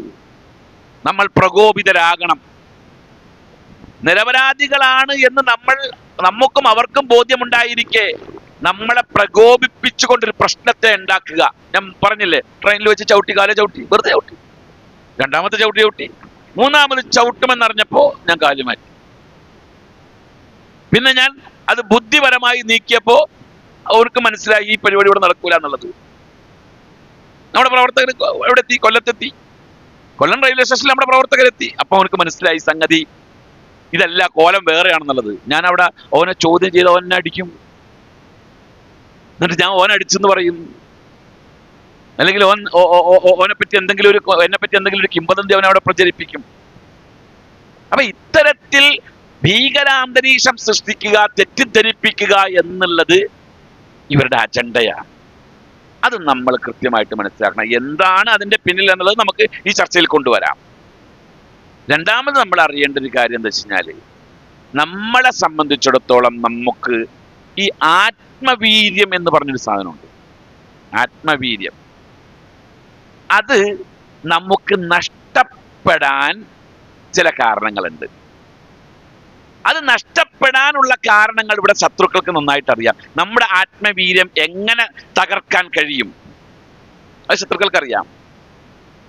നമ്മൾ പ്രകോപിതരാകണം. നിരപരാധികളാണ് എന്ന് നമുക്കും അവർക്കും ബോധ്യമുണ്ടായിരിക്കെ നമ്മളെ പ്രകോപിപ്പിച്ചുകൊണ്ടൊരു പ്രശ്നത്തെ ഉണ്ടാക്കുക. ഞാൻ പറഞ്ഞില്ലേ, ട്രെയിനിൽ വെച്ച് ചവിട്ടി, കാലെ ചവിട്ടി, വെറുതെ ചവിട്ടി, രണ്ടാമത്തെ ചവിട്ടി, മൂന്നാമത് ചവിട്ടുമെന്നറിഞ്ഞപ്പോ ഞാൻ കാല് മാറ്റി. പിന്നെ ഞാൻ അത് ബുദ്ധിപരമായി നീക്കിയപ്പോ അവർക്ക് മനസ്സിലായി ഈ പരിപാടി ഇവിടെ നടക്കൂല എന്നുള്ളത്. നമ്മുടെ പ്രവർത്തകർ എവിടെ എത്തി? കൊല്ലത്തെത്തി. കൊല്ലം റെയിൽവേ സ്റ്റേഷനിൽ നമ്മുടെ പ്രവർത്തകരെത്തി. അപ്പൊ അവർക്ക് മനസ്സിലായി സംഗതി ഇതല്ല, കോലം വേറെയാണെന്നുള്ളത്. ഞാൻ അവിടെ ഓനെ ചോദ്യം ചെയ്ത് ഓനെ അടിക്കും, എന്നിട്ട് ഞാൻ ഓനെ അടിച്ചെന്ന് പറയും, അല്ലെങ്കിൽ എന്നെ പറ്റി എന്തെങ്കിലും ഒരു കിംവദന്തി അവനെ അവിടെ പ്രചരിപ്പിക്കും. അപ്പൊ ഇത്തരത്തിൽ ഭീകരാന്തരീക്ഷം സൃഷ്ടിക്കുക, തെറ്റിദ്ധരിപ്പിക്കുക എന്നുള്ളത് ഇവരുടെ അജണ്ടയാണ്. അത് നമ്മൾ കൃത്യമായിട്ട് മനസ്സിലാക്കണം. എന്താണ് അതിന്റെ പിന്നിൽ എന്നുള്ളത് നമുക്ക് ഈ ചർച്ചയിൽ കൊണ്ടുവരാം. രണ്ടാമത് നമ്മൾ അറിയേണ്ട ഒരു കാര്യം എന്താ വെച്ച് കഴിഞ്ഞാല്, നമ്മളെ സംബന്ധിച്ചിടത്തോളം നമുക്ക് ഈ ആത്മവീര്യം എന്ന് പറഞ്ഞൊരു സാധനമുണ്ട്. ആത്മവീര്യം അത് നമുക്ക് നഷ്ടപ്പെടാൻ ചില കാരണങ്ങളുണ്ട്. അത് നഷ്ടപ്പെടാനുള്ള കാരണങ്ങൾ ഇവിടെ ശത്രുക്കൾക്ക് നന്നായിട്ട് അറിയാം. നമ്മുടെ ആത്മവീര്യം എങ്ങനെ തകർക്കാൻ കഴിയും അത് ശത്രുക്കൾക്ക് അറിയാം.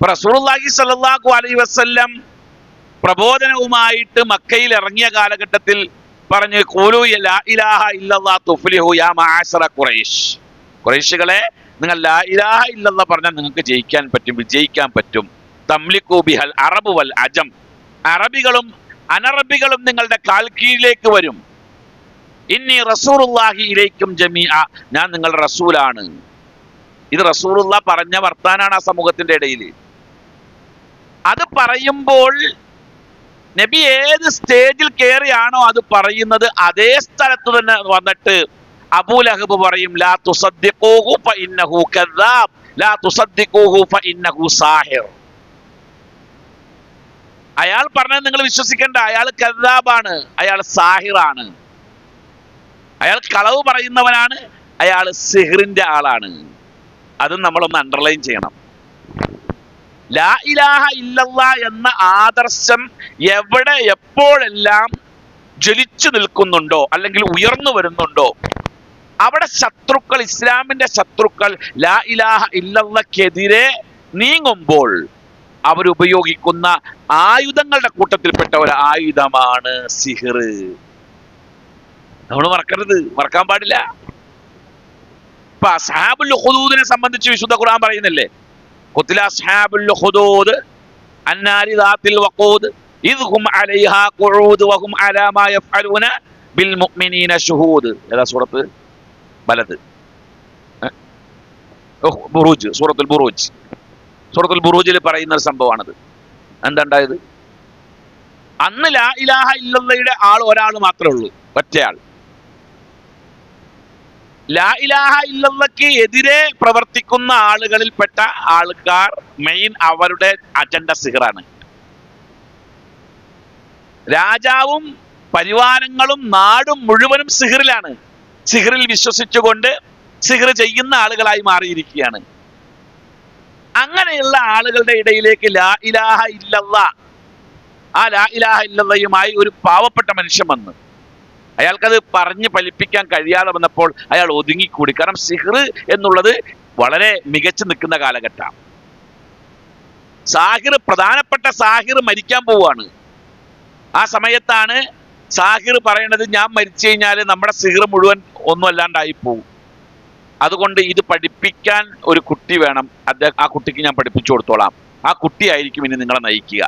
റസൂലുള്ളാഹി സ്വല്ലല്ലാഹു അലൈഹി വസല്ലം പ്രബോധനവുമായിട്ട് മക്കയിൽ ഇറങ്ങിയ കാലഘട്ടത്തിൽ പറഞ്ഞു, ഖൂലൂ ലാ ഇലാഹ ഇല്ലല്ലാഹ് തുഫ്ലിഹു യാ മഅശറ ഖുറൈശ്. ഖുറൈശികളെ, നിങ്ങൾ ലാ ഇലാഹ ഇല്ലല്ലാഹ് പറഞ്ഞാൽ നിങ്ങൾക്ക് ജയിക്കാൻ പറ്റും, വിജയിക്കാൻ പറ്റും. തംലികൂ ബിഹൽ അറബ് വൽ അജം. അറബികളും അനറബികളും നിങ്ങളുടെ കാൽ കീഴിലേക്ക് വരും. ഇന്നി റസൂലുള്ളാഹി ഇലൈക്കും ജമീഅ. ഞാൻ നിങ്ങളുടെ റസൂലാണ്. ഇത് റസൂലുള്ള പറഞ്ഞ വർത്താനാണ് ആ സമൂഹത്തിന്റെ ഇടയിൽ. അത് പറയുമ്പോൾ നബി ഏത് സ്റ്റേജിൽ കയറിയാണോ അത് പറയുന്നത്, അതേ സ്ഥലത്ത് തന്നെ വന്നിട്ട് അബൂലഹബ് പറയും, ലാ തുസദ്ദിഖൂഹു ഫഇന്നഹു കദ്ദാബ്, ലാ തുസദ്ദിഖൂഹു ഫഇന്നഹു സാഹിർ. അയാൾ പറഞ്ഞത് നിങ്ങൾ വിശ്വസിക്കേണ്ട, അയാൾ കദ്ദാബാണ്, അയാൾ സാഹിറാണ്, അയാൾ കളവ് പറയുന്നവനാണ്, അയാൾ സിഹ്റിന്റെ ആളാണ്. അതും നമ്മളൊന്ന് അണ്ടർലൈൻ ചെയ്യണം. ലാ ഇലാഹ ഇല്ലല്ലാഹ് എന്ന ആദർശം എവിടെ എപ്പോഴെല്ലാം ജ്വലിച്ചു നിൽക്കുന്നുണ്ടോ അല്ലെങ്കിൽ ഉയർന്നു വരുന്നുണ്ടോ, അവിടെ ശത്രുക്കൾ, ഇസ്ലാമിന്റെ ശത്രുക്കൾ ലാ ഇലാഹ ഇല്ലല്ലാഹ്ക്കെതിരെ നീങ്ങുമ്പോൾ അവരുപയോഗിക്കുന്ന ആയുധങ്ങളുടെ കൂട്ടത്തിൽപ്പെട്ട ഒരു ആയുധമാണ് സിഹിർ. നമ്മൾ മറക്കരുത്, മറക്കാൻ പാടില്ല. ഇപ്പൊ അസ്ഹാബുൽ ഉഖ്ദൂദിനെ സംബന്ധിച്ച് വിശുദ്ധ ഖുർആൻ പറയുന്നില്ലേ, ഖുതില അസ്ഹാബുൽ ഉഖ്ദൂദ് അന്നാരി ദാത്തിൽ വഖൂദ് ഇദ് ഹും അലൈഹാ ഖുഊദ് വഹും അലാ മാ യഫ്അലൂന ബിൽ മുഅ്മിനീന ശുഹൂദ്. ഏതാ സൂറത്ത്? ബലദ്, ബുറൂജ്, സൂറത്തുൽ ബുറൂജ്. സൂറത്തുൽ ബുറൂജിൽ പറയുന്ന ഒരു സംഭവമാണത്. എന്താ ഉണ്ടായത്? അന്ന് ലാ ഇലാഹ ഇല്ലല്ലാഹയുടെ ഒരാൾ മാത്രമേ ഉള്ളൂ, ഒറ്റയാൾ. ലാ ഇലാഹ ഇല്ലല്ലാഹ്ക്ക് എതിരെ പ്രവർത്തിക്കുന്ന ആളുകളിൽപ്പെട്ട ആൾക്കാർ മെയിൻ അവരുടെ അജണ്ട സിഹറാണ്. രാജാവും പരിവാരങ്ങളും നാടും മുഴുവനും സിഹറിലാണ്. സിഹറിൽ വിശ്വസിച്ചുകൊണ്ട് സിഹർ ചെയ്യുന്ന ആളുകളായി മാറിയിരിക്കുകയാണ്. അങ്ങനെയുള്ള ആളുകളുടെ ഇടയിലേക്ക് ലാ ഇലാഹ ഇല്ലല്ലാഹ്, ആ ലാ ഇലാഹ ഇല്ലല്ലാഹുമായി ഒരു പാവപ്പെട്ട മനുഷ്യൻ വന്ന് അയാൾക്കത് പറഞ്ഞ് ഫലിപ്പിക്കാൻ കഴിയാതെ വന്നപ്പോൾ അയാൾ ഒതുങ്ങിക്കൂടി. കാരണം സിഹർ എന്നുള്ളത് വളരെ മികച്ചു നിൽക്കുന്ന കാലഘട്ടം. സാഹിർ, പ്രധാനപ്പെട്ട സാഹിർ മരിക്കാൻ പോവുകയാണ്. ആ സമയത്താണ് സാഹിർ പറയണത്, ഞാൻ മരിച്ചു കഴിഞ്ഞാൽ നമ്മുടെ സിഹർ മുഴുവൻ ഒന്നും അല്ലാണ്ടായി പോകും, അതുകൊണ്ട് ഇത് പഠിപ്പിക്കാൻ ഒരു കുട്ടി വേണം, ആ കുട്ടിക്ക് ഞാൻ പഠിപ്പിച്ചു കൊടുത്തോളാം, ആ കുട്ടിയായിരിക്കും ഇനി നിങ്ങളെ നയിക്കുക.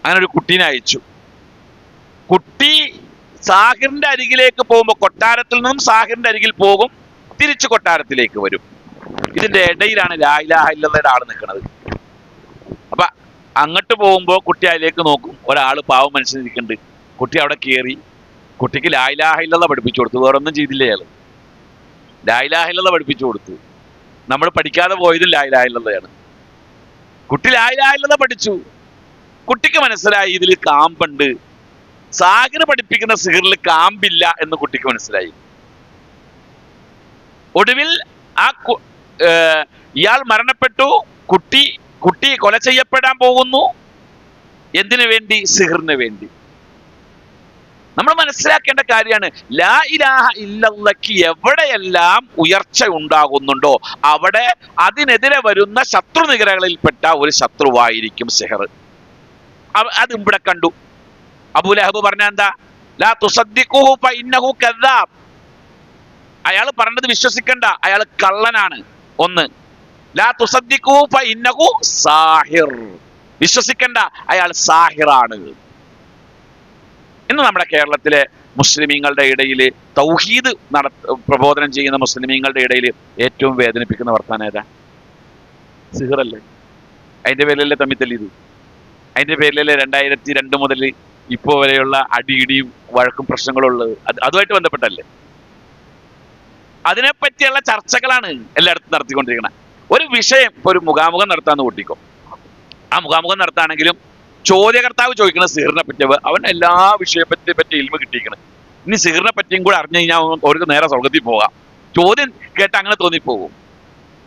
അങ്ങനെ ഒരു കുട്ടീനെ അയച്ചു. കുട്ടി സാഹിറിന്റെ അരികിലേക്ക് പോകുമ്പോൾ കൊട്ടാരത്തിൽ നിന്നും സാഹിറിന്റെ അരികിൽ പോകും, തിരിച്ചു കൊട്ടാരത്തിലേക്ക് വരും. ഇതിന്റെ ഇടയിലാണ് ലാ ഇലാഹ ഇല്ലല്ലാഹയുടെ ആൾ നിൽക്കുന്നത്. അപ്പൊ അങ്ങോട്ട് പോകുമ്പോൾ കുട്ടി അതിലേക്ക് നോക്കും, ഒരാൾ പാവം മനുഷ്യനിരിക്കുന്നുണ്ട്. കുട്ടി അവിടെ കയറി കുട്ടിക്ക് ലാ ഇലാഹ ഇല്ലല്ലാഹ് പഠിപ്പിച്ചു കൊടുത്തു. വേറൊന്നും ചെയ്തില്ല അയാൾ. ലാ ഇലാഹ ഇല്ലല്ലാഹ് പഠിപ്പിച്ചു കൊടുത്തു. നമ്മൾ പഠിക്കാതെ പോയതും ലാ ഇലാഹ ഇല്ലല്ലാഹയാണ്. കുട്ടി ലാ ഇലാഹ ഇല്ലല്ലാഹ് പഠിച്ചു. കുട്ടിക്ക് മനസ്സിലായി ഇതിൽ കാമ്പുണ്ട്. സാഹിർ പഠിപ്പിക്കുന്ന സിഹിറിൽ കാമ്പില്ല എന്ന് കുട്ടിക്ക് മനസ്സിലായി. ഒടുവിൽ ഇയാൾ മരണപ്പെട്ടു. കുട്ടി കൊല ചെയ്യപ്പെടാൻ പോകുന്നു. എന്തിനു വേണ്ടി? സിഹിറിന് വേണ്ടി. നമ്മൾ മനസ്സിലാക്കേണ്ട കാര്യമാണ്, ലാ ഇലാഹ ഇല്ലല്ലാഹ്ക്ക് എവിടെയെല്ലാം ഉയർച്ച ഉണ്ടാകുന്നുണ്ടോ അവിടെ അതിനെതിരെ വരുന്ന ശത്രു നിഗ്രഹങ്ങളിൽപ്പെട്ട ഒരു ശത്രുവായിരിക്കും സിഹർ. അത് ഇവിടെ കണ്ടു. അബൂലഹബ് പറഞ്ഞ എന്താ? ലാ തുസദ്ദിഖൂഹു ഫഇന്നഹു കദ്ദാബ്. അയാൾ പറഞ്ഞത് വിശ്വസിക്കണ്ട, അയാൾ കള്ളനാണ്. ഒന്ന്, ലാ തുസദ്ദിഖൂഹു ഫഇന്നഹു സാഹിർ. വിശ്വസിക്കണ്ട, അയാൾ സാഹിറാണ്. ഇന്ന് നമ്മുടെ കേരളത്തിലെ മുസ്ലിമീങ്ങളുടെ ഇടയിൽ തൗഹീദ് പ്രബോധനം ചെയ്യുന്ന മുസ്ലിമീങ്ങളുടെ ഇടയിൽ ഏറ്റവും വേദനിപ്പിക്കുന്ന വർത്താനം ഏതാ? സിഹിറല്ലേ. അതിന്റെ പേരിലല്ലേ തമ്മിത്തല്ലിയത്? അതിന്റെ പേരിലല്ലേ 2002 മുതൽ ഇപ്പോൾ വരെയുള്ള അടിയിടിയും വഴക്കും പ്രശ്നങ്ങളും ഉള്ളത്? അതുമായിട്ട് ബന്ധപ്പെട്ടല്ലേ? അതിനെപ്പറ്റിയുള്ള ചർച്ചകളാണ് എല്ലായിടത്തും നടത്തിക്കൊണ്ടിരിക്കുന്നത്. ഒരു വിഷയം, ഇപ്പൊ ഒരു മുഖാമുഖം നടത്താന്ന് കൂട്ടിക്കോ. ആ മുഖാമുഖം നടത്താണെങ്കിലും ചോദ്യകർത്താവ് ചോദിക്കുന്ന സിഹിറിനെ പറ്റി, അവൻ എല്ലാ വിഷയത്തെ പറ്റി ഇൽമ കിട്ടിയിരിക്കണം. ഇനി സിഹിറിനെ പറ്റിയും കൂടെ അറിഞ്ഞു കഴിഞ്ഞാൽ അവർക്ക് നേരെ സ്വർഗത്തിൽ പോകാം. ചോദ്യം കേട്ട് അങ്ങനെ തോന്നിപ്പോകും.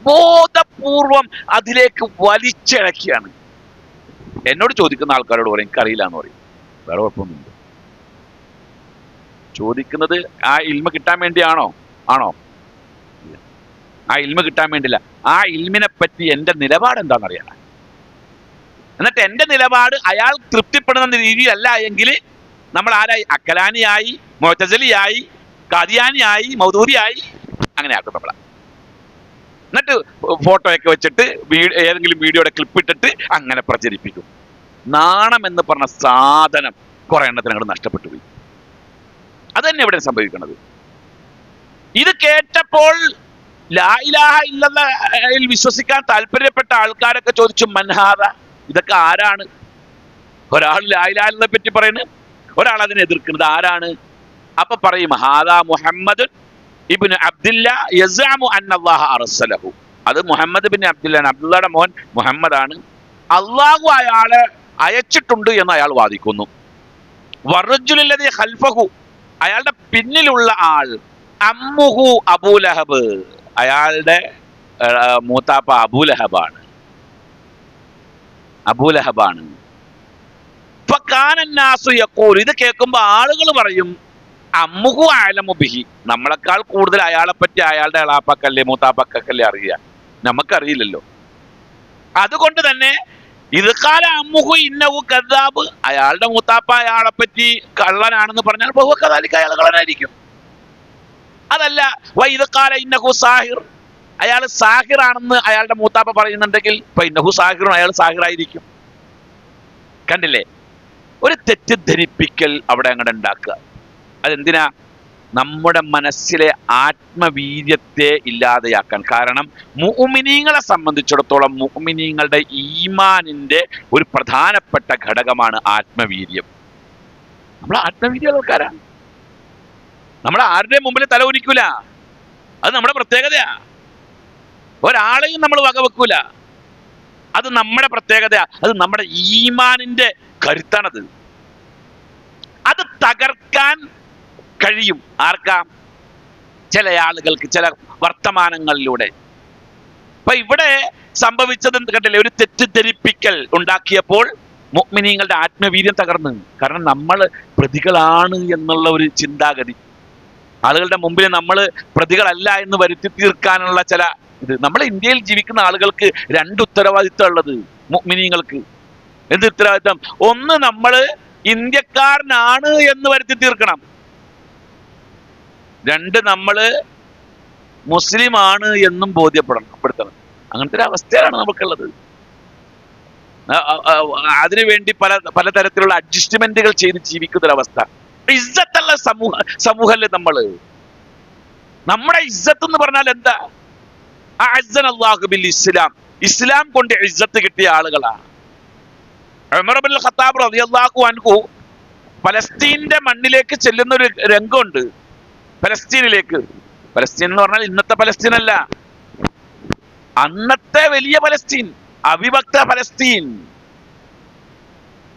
ബോധപൂർവം അതിലേക്ക് വലിച്ചിഴക്കിയാണ്. എന്നോട് ചോദിക്കുന്ന ആൾക്കാരോട് പറയും എനിക്കറിയില്ല എന്ന് പറയും. വേറെ കുഴപ്പമൊന്നുമില്ല. ചോദിക്കുന്നത് ആ ഇൽമ കിട്ടാൻ വേണ്ടിയാണോ? ആ ഇൽമ കിട്ടാൻ വേണ്ടിയില്ല. ആ ഇൽമിനെ പറ്റി എൻ്റെ നിലപാട് എന്താണെന്നറിയാൻ. എന്നിട്ട് എൻ്റെ നിലപാട് അയാൾ തൃപ്തിപ്പെടുന്ന രീതിയിലല്ല എങ്കിൽ നമ്മൾ ആരായി? അക്കലാനിയായി, മുഅ്തസിലിയായി, ഖാദിയാനിയായി, മൗദൂദിയായി, അങ്ങനെ ആക്കും നമ്മളെ. എന്നിട്ട് ഫോട്ടോയൊക്കെ വെച്ചിട്ട് ഏതെങ്കിലും വീഡിയോയുടെ ക്ലിപ്പ് ഇട്ടിട്ട് അങ്ങനെ പ്രചരിപ്പിക്കും. നാണം എന്ന് പറഞ്ഞ സാധനം കുറെ എണ്ണത്തിന് അങ്ങോട്ട് നഷ്ടപ്പെട്ടു പോയി. അത് തന്നെ ഇവിടെ സംഭവിക്കുന്നത്. ഇത് കേട്ടപ്പോൾ ലാ ഇലാഹ ഇല്ലല്ലാഹിൽ വിശ്വസിക്കാൻ താല്പര്യപ്പെട്ട ആൾക്കാരൊക്കെ ചോദിച്ചു, മൻഹാദ, ഇതൊക്കെ ആരാണ്? ഒരാൾ ലാ ഇലാഹ ഇല്ലല്ലാഹിനെ പറ്റി പറയുന്നത്, ഒരാൾ അതിനെ എതിർക്കുന്നത്. ആരാണ്? അപ്പൊ പറയും, ഹാദാ മുഹമ്മദ് ഇബ്നു അബ്ദില്ലാ യസ്അമു അന്നല്ലാഹ അർസലഹു. അത് മുഹമ്മദ് ബിൻ അബ്ദുല്ലാഹ്, അബ്ദുള്ളയുടെ മോൻ മുഹമ്മദാണ്. അള്ളാഹു അയാളെ അയച്ചിട്ടുണ്ട് എന്ന് അയാൾ വാദിക്കുന്നു. വറജുലുല്ലദീ ഖൽഫഹു, അയാളുടെ പിന്നിലുള്ള ആൾ, അമ്മുഹു അബൂലഹബ്, അയാളുടെ മൂത്താപ്പ അബൂലഹബാണ്. ഫകാനന്നാസു യഖൂൽ, ഇത് കേൾക്കുമ്പോൾ ആളുകൾ പറയും, അമ്മുഹു അഅലമു ബിഹി, നമ്മളെക്കാൾ കൂടുതൽ അയാളെ പറ്റി അയാളുടെ എളാപ്പക്കല്ലേ മൂത്താപ്പക്കല്ലേ അറിയുക, നമുക്കറിയില്ലല്ലോ. അതുകൊണ്ട് തന്നെ ഇത് കാല അമ്മുഹു ഇന്നഹു കദ്ദാബ്, അയാളുടെ മൂത്താപ്പ അയാളെ പറ്റി കള്ളനാണെന്ന് പറഞ്ഞാൽ ബഹു കദാലിക, അയാൾ കള്ളനായിരിക്കും. അതല്ല, വഇദ് ഖാല ഇന്നഹു സാഹിർ, അയാൾ സാഹിറാണെന്ന് അയാളുടെ മൂത്താപ്പ പറയുന്നുണ്ടെങ്കിൽ ഇന്നഹു സാഹിർ, അയാൾ സാഹിറായിരിക്കും. കണ്ടില്ലേ? ഒരു തെറ്റിദ്ധരിപ്പിക്കൽ അവിടെ അങ്ങോട്ട് ഉണ്ടാക്കുക. അതെന്തിനാ? നമ്മുടെ മനസ്സിലെ ആത്മവീര്യത്തെ ഇല്ലാതെയാക്കാൻ. കാരണം മുഅ്മിനീങ്ങളെ സംബന്ധിച്ചിടത്തോളം മുഅ്മിനീങ്ങളുടെ ഈമാനിന്റെ ഒരു പ്രധാനപ്പെട്ട ഘടകമാണ് ആത്മവീര്യം. നമ്മൾ ആത്മവീര്യ ആൾക്കാരാണ്. നമ്മൾ ആരുടെ മുമ്പിൽ തല ഉരിക്കൂല. അത് നമ്മുടെ പ്രത്യേകതയാ. ഒരാളെയും നമ്മൾ വകവെക്കൂല. അത് നമ്മുടെ പ്രത്യേകതയാ. അത് നമ്മുടെ ഈമാനിന്റെ കരുത്താണത്. അത് തകർക്കാൻ കഴിയും. ആർക്കാ? ചില ആളുകൾക്ക്, ചില വർത്തമാനങ്ങളിലൂടെ. അപ്പൊ ഇവിടെ സംഭവിച്ചത് കണ്ടില്ലേ? ഒരു തെറ്റിദ്ധരിപ്പിക്കൽ ഉണ്ടാക്കിയപ്പോൾ മുഅ്മിനീങ്ങളുടെ ആത്മവീര്യം തകർന്നു. കാരണം നമ്മൾ പ്രതികളാണ് എന്നുള്ള ഒരു ചിന്താഗതി, ആളുകളുടെ മുമ്പിൽ നമ്മൾ പ്രതികളല്ല എന്ന് വരുത്തി തീർക്കാനുള്ള ചില ഇത്. നമ്മൾ ഇന്ത്യയിൽ ജീവിക്കുന്ന ആളുകൾക്ക് രണ്ട് ഉത്തരവാദിത്വം ഉള്ളത് മുഅ്മിനീങ്ങൾക്ക്. എന്ത് ഉത്തരവാദിത്വം? ഒന്ന്, നമ്മൾ ഇന്ത്യക്കാരനാണ് എന്ന് വരുത്തി തീർക്കണം. രണ്ട്, നമ്മൾ മുസ്ലിമാണ് എന്നും ബോധ്യപ്പെടുത്തണം. അങ്ങനത്തെ ഒരു അവസ്ഥയാണ് നമുക്കുള്ളത്. അതിനുവേണ്ടി പലതരത്തിലുള്ള അഡ്ജസ്റ്റ്മെന്റുകൾ ചെയ്ത് ജീവിക്കുന്നൊരവസ്ഥ. ഇസ്സത്തുള്ള സമൂഹല്ലേ നമ്മള്. നമ്മുടെ ഇസ്സത്ത് എന്ന് പറഞ്ഞാൽ എന്താ? അഅ്സന അല്ലാഹു ബിൽ ഇസ്ലാം, ഇസ്ലാം കൊണ്ട് ഇസ്സത്ത് കിട്ടിയ ആളുകളാണ്. ഉമർ ഇബ്നുൽ ഖത്താബ് റളിയല്ലാഹു അൻഹു പലസ്തീന്റെ മണ്ണിലേക്ക് ചെല്ലുന്ന ഒരു രംഗമുണ്ട്. പലസ്തീനിലേക്ക്. പലസ്തീൻ എന്ന് പറഞ്ഞാൽ ഇന്നത്തെ പലസ്തീൻ അല്ല, അന്നത്തെ വലിയ പലസ്തീൻ, അവിഭക്ത പലസ്തീൻ.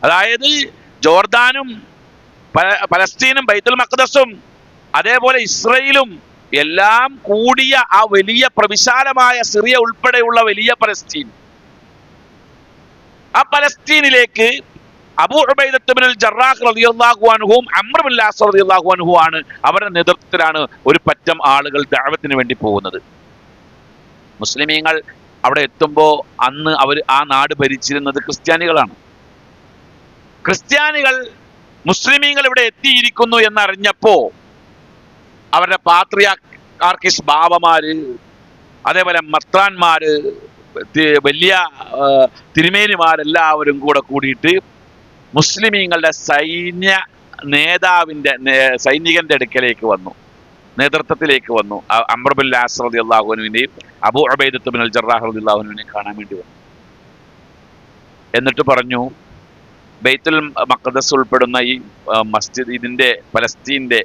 അതായത് ജോർദാനും പലസ്തീനും ബൈത്തുൽ മഖ്ദസും അതേപോലെ ഇസ്രയേലും എല്ലാം കൂടിയ ആ വലിയ പ്രവിശാലമായ സിറിയ ഉൾപ്പെടെയുള്ള വലിയ പലസ്തീൻ. ആ പലസ്തീനിലേക്ക് അബൂ ഉബൈദത്ത് ഇബ്നുൽ ജറാഹ് റളിയല്ലാഹു അൻഹുവും അംർ ഇബ്നുൽ ആസ് റളിയല്ലാഹു അൻഹു ആണ്, അവരുടെ നേതൃത്വത്തിലാണ് ഒരു പറ്റം ആളുകൾ ദഅവത്തിന് വേണ്ടി പോകുന്നത്. മുസ്ലിമീങ്ങൾ അവിടെ എത്തുമ്പോൾ അന്ന് അവർ ആ നാട് ഭരിച്ചിരുന്നത് ക്രിസ്ത്യാനികളാണ്. ക്രിസ്ത്യാനികൾ മുസ്ലിമീങ്ങൾ ഇവിടെ എത്തിയിരിക്കുന്നു എന്നറിഞ്ഞപ്പോ അവരുടെ പാത്രിയാർക്കിസ് ബാബമാര്, അതേപോലെ മത്രാന്മാര്, വലിയ തിരുമേനിമാരെല്ലാവരും കൂടെ കൂടിയിട്ട് മുസ്ലിമീങ്ങളുടെ സൈനികന്റെ അടുക്കലേക്ക് വന്നു, നേതൃത്വത്തിലേക്ക് വന്നു. അംർ ഇബ്നുൽ ആസ് റളിയല്ലാഹു അൻഹുവിനെയും അബൂ ഉബൈദത്ത് ഇബ്നുൽ ജറാഹ് റളിയല്ലാഹു അൻഹുവിനെയും കാണാൻ വേണ്ടി വന്നു. എന്നിട്ട് പറഞ്ഞു, ബൈത്തുൽ മഖ്ദസ് ഉൾപ്പെടുന്ന ഈ മസ്ജിദ്, ഇതിന്റെ പലസ്തീന്റെ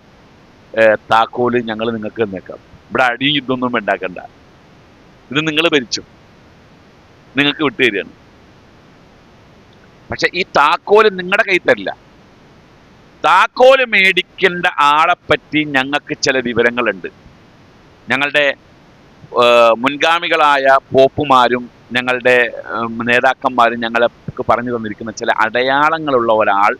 താക്കോല് ഞങ്ങൾ നിങ്ങൾക്ക് തന്നേക്കാം. ഇവിടെ അടിയും യുദ്ധമൊന്നും ഉണ്ടാക്കണ്ട, ഇത് നിങ്ങൾ ഭരിച്ചു, നിങ്ങൾക്ക് വിട്ടുതരികയാണ്. പക്ഷെ ഈ താക്കോല് നിങ്ങളുടെ കയ്യിൽ തരില്ല. താക്കോല് മേടിക്കേണ്ട ആളെപ്പറ്റി ഞങ്ങൾക്ക് ചില വിവരങ്ങളുണ്ട്. ഞങ്ങളുടെ മുൻഗാമികളായ പോപ്പുമാരും ഞങ്ങളുടെ നേതാക്കന്മാരും ഞങ്ങൾക്ക് പറഞ്ഞു തന്നിരിക്കുന്ന ചില അടയാളങ്ങളുള്ള ഒരാൾ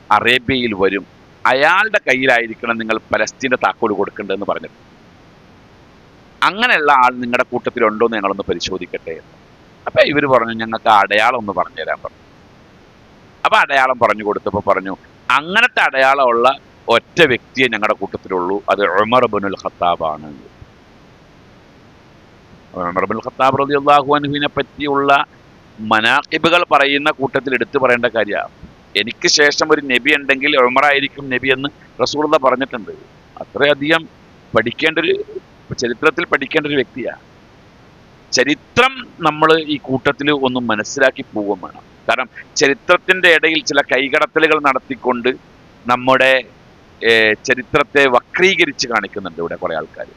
അറേബ്യയിൽ വരും, അയാളുടെ കയ്യിലായിരിക്കണം നിങ്ങൾ പലസ്തീൻ്റെ താക്കോല് കൊടുക്കേണ്ടതെന്ന് പറഞ്ഞിട്ട്. അങ്ങനെയുള്ള ആൾ നിങ്ങളുടെ കൂട്ടത്തിലുണ്ടോ എന്ന് ഞങ്ങളൊന്ന് പരിശോധിക്കട്ടെ. അപ്പൊ ഇവർ പറഞ്ഞു, ഞങ്ങൾക്ക് ആ അടയാളം ഒന്ന് പറഞ്ഞു തരാൻ പറഞ്ഞു. അപ്പൊ അടയാളം പറഞ്ഞു കൊടുത്തപ്പോൾ പറഞ്ഞു, അങ്ങനത്തെ അടയാളമുള്ള ഒറ്റ വ്യക്തിയെ ഞങ്ങളുടെ കൂട്ടത്തിലുള്ളൂ, അത് ഉമർ ഇബ്നുൽ ഖത്താബാണ്. ഉമർ ഇബ്നുൽ ഖത്താബ് റളിയല്ലാഹു അൻഹുവിനെ പറ്റിയുള്ള മനാഖിബുകൾ പറയുന്ന കൂട്ടത്തിൽ എടുത്തു പറയേണ്ട കാര്യമാണ്. എനിക്ക് ശേഷം ഒരു നബി ഉണ്ടെങ്കിൽ ഉമറായിരിക്കും നബി എന്ന് റസൂലുള്ളാഹി പറഞ്ഞിട്ടുണ്ട്. അത്രയധികം ചരിത്രത്തിൽ പഠിക്കേണ്ട ഒരു വ്യക്തിയാണ്. ചരിത്രം നമ്മൾ ഈ കൂട്ടത്തിൽ ഒന്ന് മനസ്സിലാക്കി പോവുകയും വേണം. കാരണം ചരിത്രത്തിന്റെ ഇടയിൽ ചില കൈകടത്തലുകൾ നടത്തിക്കൊണ്ട് നമ്മുടെ ചരിത്രത്തെ വക്രീകരിച്ച് കാണിക്കുന്നുണ്ട് ഇവിടെ കുറെ ആൾക്കാർ.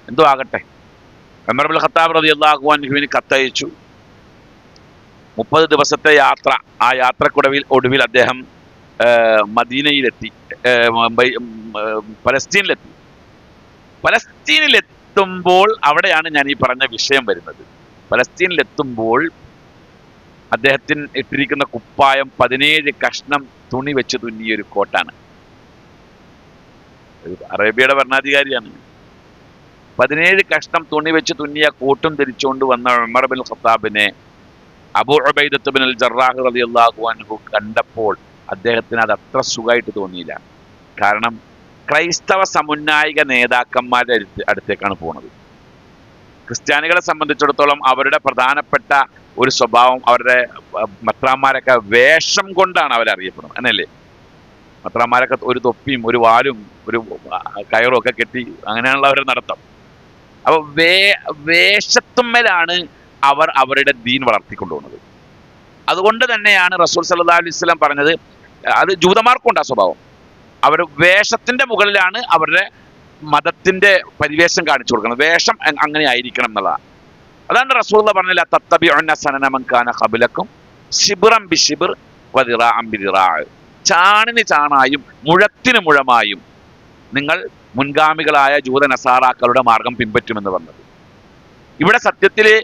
എന്തോ ആകട്ടെ, ഉമർ ഇബ്നുൽ ഖത്താബ് റളിയല്ലാഹു അൻഹുവിന് കത്തയച്ചു. 30 ദിവസത്തെ യാത്ര, ആ ഒടുവിൽ അദ്ദേഹം മദീനയിലെത്തി, പലസ്തീനിലെത്തുമ്പോൾ അവിടെയാണ് ഞാൻ ഈ പറഞ്ഞ വിഷയം വരുന്നത്. പലസ്തീനിലെത്തുമ്പോൾ അദ്ദേഹത്തിന് ഇട്ടിരിക്കുന്ന കുപ്പായം 17 കഷ്ണം തുണി വെച്ച് തുന്നിയൊരു കോട്ടാണ്. അറേബ്യയുടെ ഭരണാധികാരിയാണ്. 17 കഷ്ണം തുണി വെച്ച് തുന്നിയ കോട്ടും ധരിച്ചുകൊണ്ട് വന്ന ഉമർ ഇബ്നുൽ ഖത്താബിനെ അബൂ ഉബൈദത്ത് ഇബ്നുൽ ജറാഹ് റളിയല്ലാഹു അൻഹു കണ്ടപ്പോൾ അദ്ദേഹത്തിന് അത് അത്ര സുഖമായിട്ട് തോന്നിയില്ല. കാരണം ക്രൈസ്തവ സമുന്നായിക നേതാക്കന്മാരുടെ അടുത്തേക്കാണ് പോകുന്നത്. ക്രിസ്ത്യാനികളെ സംബന്ധിച്ചിടത്തോളം അവരുടെ പ്രധാനപ്പെട്ട ഒരു സ്വഭാവം, അവരുടെ മത്രാന്മാരൊക്കെ വേഷം കൊണ്ടാണ് അവരറിയപ്പെടുന്നത്, അങ്ങനല്ലേ? മത്രാന്മാരൊക്കെ ഒരു തൊപ്പിയും ഒരു വാലും ഒരു കയറും ഒക്കെ കെട്ടി അങ്ങനെയുള്ള അവരുടെ നടത്തം. അപ്പൊ വേഷത്തുമ്മലാണ് അവർ അവരുടെ ദീൻ വളർത്തിക്കൊണ്ടുപോകുന്നത്. അതുകൊണ്ട് തന്നെയാണ് റസൂൽ സല്ലല്ലാഹു അലൈഹി വസല്ലം പറഞ്ഞത്, അത് ജൂതന്മാർക്കുണ്ട് ആ സ്വഭാവം. അവർ വേഷത്തിന്റെ മുകളിലാണ് അവരുടെ മതത്തിന്റെ പരിവേഷം കാണിച്ചു കൊടുക്കുന്നത്. വേഷം അങ്ങനെ ആയിരിക്കണം എന്നുള്ളതാണ്. അതാണ് റസൂലുള്ളാഹി പറഞ്ഞില്ല, തത്തബിഉന്ന സനന മൻ കാന ഖബലക്കും ശിബ്റൻ ബിശിബ്ർ വദിറാഅൻ ബിദിറാഅ്. ചാണിന് ചാണായും മുഴത്തിന് മുഴമായും നിങ്ങൾ മുൻഗാമികളായ ജൂത നസാറാക്കളുടെ മാർഗം പിൻപറ്റുമെന്ന് പറഞ്ഞത്. ഇവിടെ സത്യത്തില്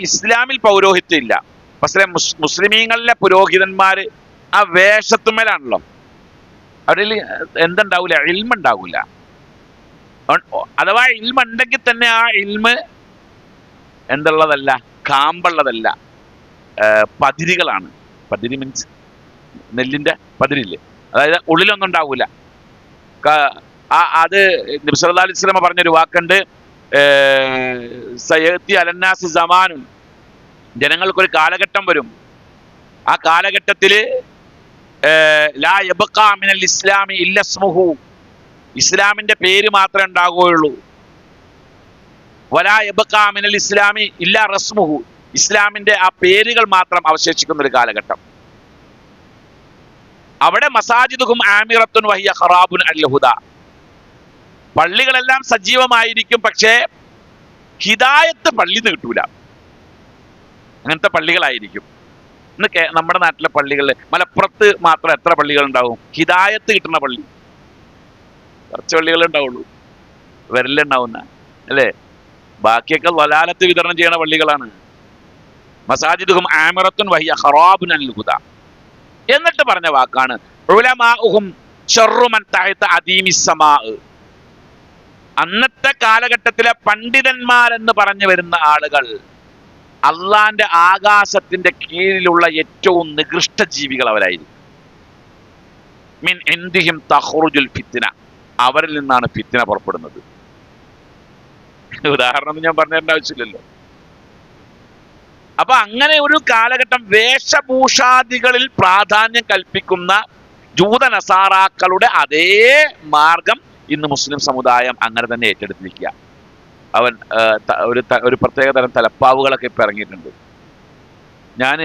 ഇസ്ലാമിൽ പൗരോഹിത്യം ഇല്ല. പക്ഷേ മുസ്ലിമീങ്ങളിലെ പുരോഹിതന്മാര് ആ വേഷത്തുമേലാണല്ലോ. അവരിൽ എന്തുണ്ടാവൂല, ഇൽമുണ്ടാവൂല. അഥവാ ഇൽമ ഉണ്ടെങ്കിൽ തന്നെ ആ ഇൽമ എന്തുള്ളതല്ല, കാമ്പുള്ളതല്ല, പതിരുകളാണ്. പതിര് മീൻസ് നെല്ലിന്റെ പതിരില്ലേ, അതായത് ഉള്ളിലൊന്നും ഉണ്ടാവൂല. അത് നബി സല്ലല്ലാഹു അലൈഹി വസല്ലം പറഞ്ഞൊരു വാക്കുണ്ട്, സയഅതി അലന്നാസി സമാനുൻ, ജനങ്ങൾക്കൊരു കാലഘട്ടം വരും. ആ കാലഘട്ടത്തില് ലാ യബ്ഖാ മിനൽ ഇസ്ലാമി ഇല്ല ഇസ്മുഹു, ഇസ്ലാമിന്റെ പേര് മാത്രമേ ഉണ്ടാകുകയുള്ളൂ. വലാ യബ്ഖാ മിനൽ ഇസ്ലാമി ഇല്ല റസ്മുഹു, ഇസ്ലാമിന്റെ ആ പേരുകൾ മാത്രം അവശേഷിക്കുന്ന ഒരു കാലഘട്ടം. അവിടെ മസാജിദുഹും ആമിറത്തുൻ വഹിയ ഖറാബുൻ അൽ ഹുദ, പള്ളികളെല്ലാം സജീവമായിരിക്കും, പക്ഷേ ഹിദായത്ത് പള്ളിന്ന് കിട്ടൂല. അങ്ങനത്തെ പള്ളികളായിരിക്കും. ഇന്ന് നമ്മുടെ നാട്ടിലെ പള്ളികളിൽ, മലപ്പുറത്ത് മാത്രം എത്ര പള്ളികൾ ഉണ്ടാവും? ഹിദായത്ത് കിട്ടുന്ന പള്ളി കുറച്ച് പള്ളികൾ ഉണ്ടാവുള്ളൂ, വിരലുണ്ടാവുന്ന അല്ലേ? ബാക്കിയൊക്കെ വലാലത്ത് വിതരണം ചെയ്യുന്ന പള്ളികളാണ്. മസാജിദുഹും ആമിറത്തുൻ വഹിയ ഖറാബുൻ അൽ ഹുദ എന്നിട്ട് പറഞ്ഞ വാക്കാണ് ഉലമാഉഹും ശർറു മൻ തഹത അദീമിസ് സമാ. അന്നത്തെ കാലഘട്ടത്തിലെ പണ്ഡിതന്മാരെന്ന് പറഞ്ഞു വരുന്ന ആളുകൾ അള്ളാന്റെ ആകാശത്തിന്റെ കീഴിലുള്ള ഏറ്റവും നികൃഷ്ട ജീവികൾ അവരായിരിക്കും. മിൻ ഇൻദിഹിം തഖ്റുജുൽ ഫിത്ന, അവരിൽ നിന്നാണ് ഫിത്ന പുറപ്പെടുന്നത്. ഉദാഹരണം ഞാൻ പറഞ്ഞു തരേണ്ട ആവശ്യമില്ലല്ലോ. അപ്പൊ അങ്ങനെ ഒരു കാലഘട്ടം, വേഷഭൂഷാദികളിൽ പ്രാധാന്യം കൽപ്പിക്കുന്ന ജൂത നസാറാക്കളുടെ അതേ മാർഗം ഇന്ന് മുസ്ലിം സമുദായം അങ്ങനെ തന്നെ ഏറ്റെടുത്തിരിക്കുക. അവൻ ഒരു പ്രത്യേക തരം തലപ്പാവുകളൊക്കെ ഇപ്പൊ ഇറങ്ങിയിട്ടുണ്ട്. ഞാൻ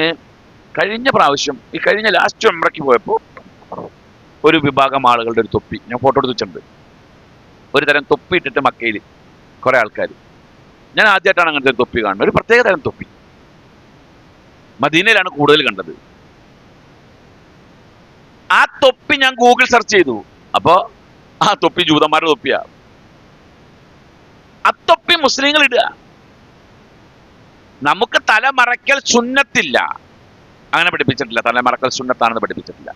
കഴിഞ്ഞ പ്രാവശ്യം, ഈ കഴിഞ്ഞ ലാസ്റ്റ് ഉംറയ്ക്ക് പോയപ്പോൾ ഒരു വിഭാഗം ആളുകളുടെ ഒരു തൊപ്പി ഞാൻ ഫോട്ടോ എടുത്ത് വെച്ചിട്ടുണ്ട്. ഒരു തരം തൊപ്പി ഇട്ടിട്ട് മക്കയിൽ കുറെ ആൾക്കാർ. ഞാൻ ആദ്യമായിട്ടാണ് അങ്ങനത്തെ ഒരു തൊപ്പി കാണുന്നത്. ഒരു പ്രത്യേക തരം തൊപ്പി മദീനയിലാണ് കൂടുതൽ കണ്ടത്. ആ തൊപ്പി ഞാൻ ഗൂഗിൾ സെർച്ച് ചെയ്തു. അപ്പോ ആ തൊപ്പി ജൂതന്മാരുടെ തൊപ്പിയാ. അത്തൊപ്പി മുസ്ലിങ്ങൾ ഇടുക. നമുക്ക് തലമറയ്ക്കൽ സുന്നത്തില്ല, അങ്ങനെ പഠിപ്പിച്ചിട്ടില്ല. തലമറക്കൽ സുന്നത്താണെന്ന് പഠിപ്പിച്ചിട്ടില്ല.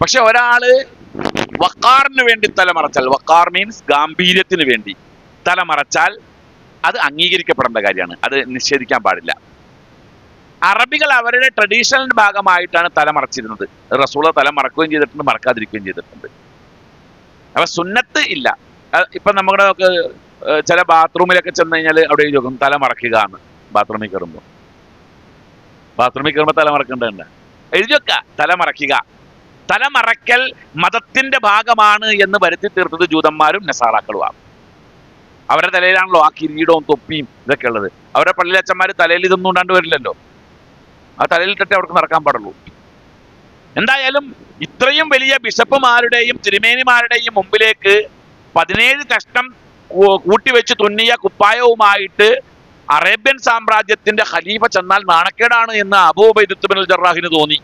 പക്ഷെ ഒരാള് വഖാറിന് വേണ്ടി തലമറച്ചാൽ, വഖാർ മീൻസ് ഗാംഭീര്യത്തിന് വേണ്ടി തലമറച്ചാൽ അത് അംഗീകരിക്കപ്പെടേണ്ട കാര്യമാണ്, അത് നിഷേധിക്കാൻ പാടില്ല. അറബികൾ അവരുടെ ട്രഡീഷണലിന്റെ ഭാഗമായിട്ടാണ് തലമറച്ചിരുന്നത്. റസൂൽ തലമറക്കുകയും ചെയ്തിട്ടുണ്ട്, മറക്കാതിരിക്കുകയും ചെയ്തിട്ടുണ്ട്. അപ്പൊ സുന്നത്ത് ഇല്ല. ഇപ്പൊ നമ്മുടെ ചില ബാത്റൂമിലൊക്കെ ചെന്ന് കഴിഞ്ഞാൽ അവിടെ ചോദിക്കും തല മറക്കുക എന്ന്. ബാത്റൂമിൽ കയറുമ്പോൾ തല മറക്കേണ്ടതുണ്ട്, എഴുതി വെക്ക തല മറക്കുക. തലമറക്കൽ മതത്തിന്റെ ഭാഗമാണ് എന്ന് വരുത്തി തീർത്തത് ജൂതന്മാരും നസാറാക്കളുമാണ്. അവരുടെ തലയിലാണല്ലോ ആ കിരീടവും തൊപ്പിയും ഇതൊക്കെ ഉള്ളത്. അവരുടെ പള്ളിയച്ചന്മാര് തലയിൽ ഇതൊന്നും ഉണ്ടാണ്ട് വരില്ലല്ലോ. ആ തലയിലിട്ടിട്ട് അവർക്ക് നടക്കാൻ പാടുള്ളൂ. എന്തായാലും ഇത്രയും വലിയ ബിഷപ്പുമാരുടെയും തിരുമേനിമാരുടെയും മുമ്പിലേക്ക് 17 കഷ്ണം കൂട്ടിവെച്ച് തുന്നിയ കുപ്പായവുമായിട്ട് അറേബ്യൻ സാമ്രാജ്യത്തിന്റെ ഖലീഫ ചെന്നാൽ നാണക്കേടാണ് എന്ന് അബൂ ഉബൈദ ഇബ്നുൽ ജറാഹിന് തോന്നി.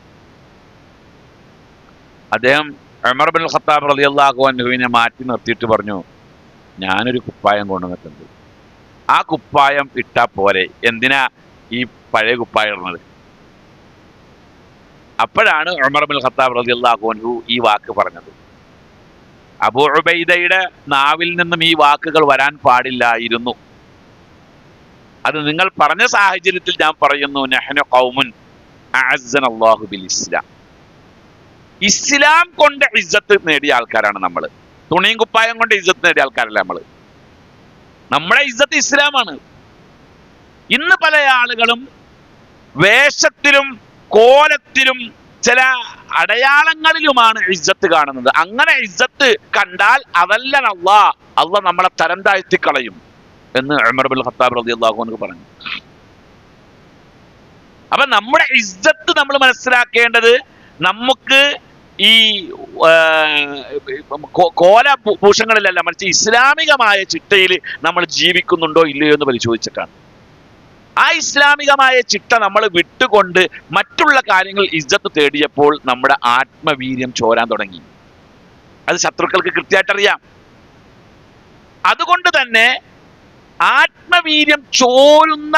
അദ്ദേഹം ഉമർ ഇബ്നുൽ ഖത്താബ് റളിയല്ലാഹു അൻഹുവിനെ മാറ്റി നിർത്തിയിട്ട് പറഞ്ഞു, ഞാനൊരു കുപ്പായം കൊണ്ടുവന്നിട്ടുണ്ട്, ആ കുപ്പായം ഇട്ടാ പോരെ, എന്തിനാ ഈ പഴയ കുപ്പായം ഇടുന്നത്? അപ്പോഴാണ് ഉമർ ഇബ്നുൽ ഖത്താബ് റളിയല്ലാഹു അൻഹു ഈ വാക്ക് പറഞ്ഞത്. അബൂ ഉബൈദയുടെ നാവിൽ നിന്നും ഈ വാക്കുകൾ വരാൻ പാടില്ലായിരുന്നു. അത് നിങ്ങൾ പറഞ്ഞ സാഹചര്യത്തിൽ ഞാൻ പറയുന്നു, നഹ്നു ഖൗമുൻ അഅസ്സനല്ലാഹു ബിൽ ഇസ്ലാം. ഇസ്ലാം കൊണ്ട് ഇസ്സത്ത് നേടിയ ആൾക്കാരാണ് നമ്മൾ. തുണിയും കുപ്പായം കൊണ്ട് ഇസ്സത്ത് നേടിയ ആൾക്കാരല്ല നമ്മൾ. നമ്മുടെ ഇസ്സത്ത് ഇസ്ലാമാണ്. ഇന്ന് പല ആളുകളും വേഷത്തിലും കോലത്തിലും ചില അടയാളങ്ങളിലുമാണ് ഇസ്സത്ത് കാണുന്നത്. അങ്ങനെ ഇസ്സത്ത് കണ്ടാൽ അതല്ല അള്ളാഹ് നമ്മളെ തരം താഴ്ത്തി കളയും എന്ന് ഉമർ ഇബ്നുൽ ഖത്താബ് റളിയല്ലാഹു അൻഹു പറഞ്ഞു. അപ്പൊ നമ്മുടെ ഇസ്സത്ത് നമ്മൾ മനസ്സിലാക്കേണ്ടത്, നമുക്ക് ഈ കോലഭൂഷങ്ങളിലല്ല, മറിച്ച് ഇസ്ലാമികമായ ചിട്ടയിൽ നമ്മൾ ജീവിക്കുന്നുണ്ടോ ഇല്ലയോ എന്ന് പരിശോധിച്ചിട്ടാണ്. ആ ഇസ്ലാമികമായ ചിട്ട നമ്മൾ വിട്ടുകൊണ്ട് മറ്റുള്ള കാര്യങ്ങൾ ഇസ്സത്ത് തേടിയപ്പോൾ നമ്മുടെ ആത്മവീര്യം ചോരാൻ തുടങ്ങി. അത് ശത്രുക്കൾക്ക് കൃത്യമായിട്ടറിയാം. അതുകൊണ്ട് തന്നെ ആത്മവീര്യം ചോരുന്ന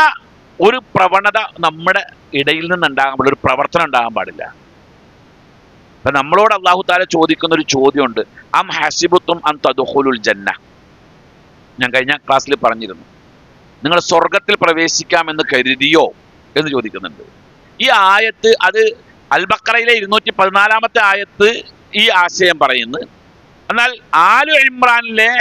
ഒരു പ്രവണത നമ്മുടെ ഇടയിൽ നിന്നുണ്ടാകാൻ പാടില്ല, ഒരു പ്രവർത്തനം ഉണ്ടാകാൻ പാടില്ല. അപ്പൊ നമ്മളോട് അല്ലാഹു തആല ചോദിക്കുന്ന ഒരു ചോദ്യമുണ്ട്, അം ഹസിബത്തും അൻ തദ്ഖുലുൽ ജന്ന. ഞാൻ കഴിഞ്ഞ ക്ലാസ്സിൽ പറഞ്ഞിരുന്നു, നിങ്ങൾ സ്വർഗത്തിൽ പ്രവേശിക്കാമെന്ന് കരുതിയോ എന്ന് ചോദിക്കുന്നുണ്ട്. ഈ ആയത്ത്, അത് അൽ ബഖറയിലെ 214 ആയത്ത് ഈ ആശയം പറയുന്നു. എന്നാൽ ആലു ഇമ്രാനിലെ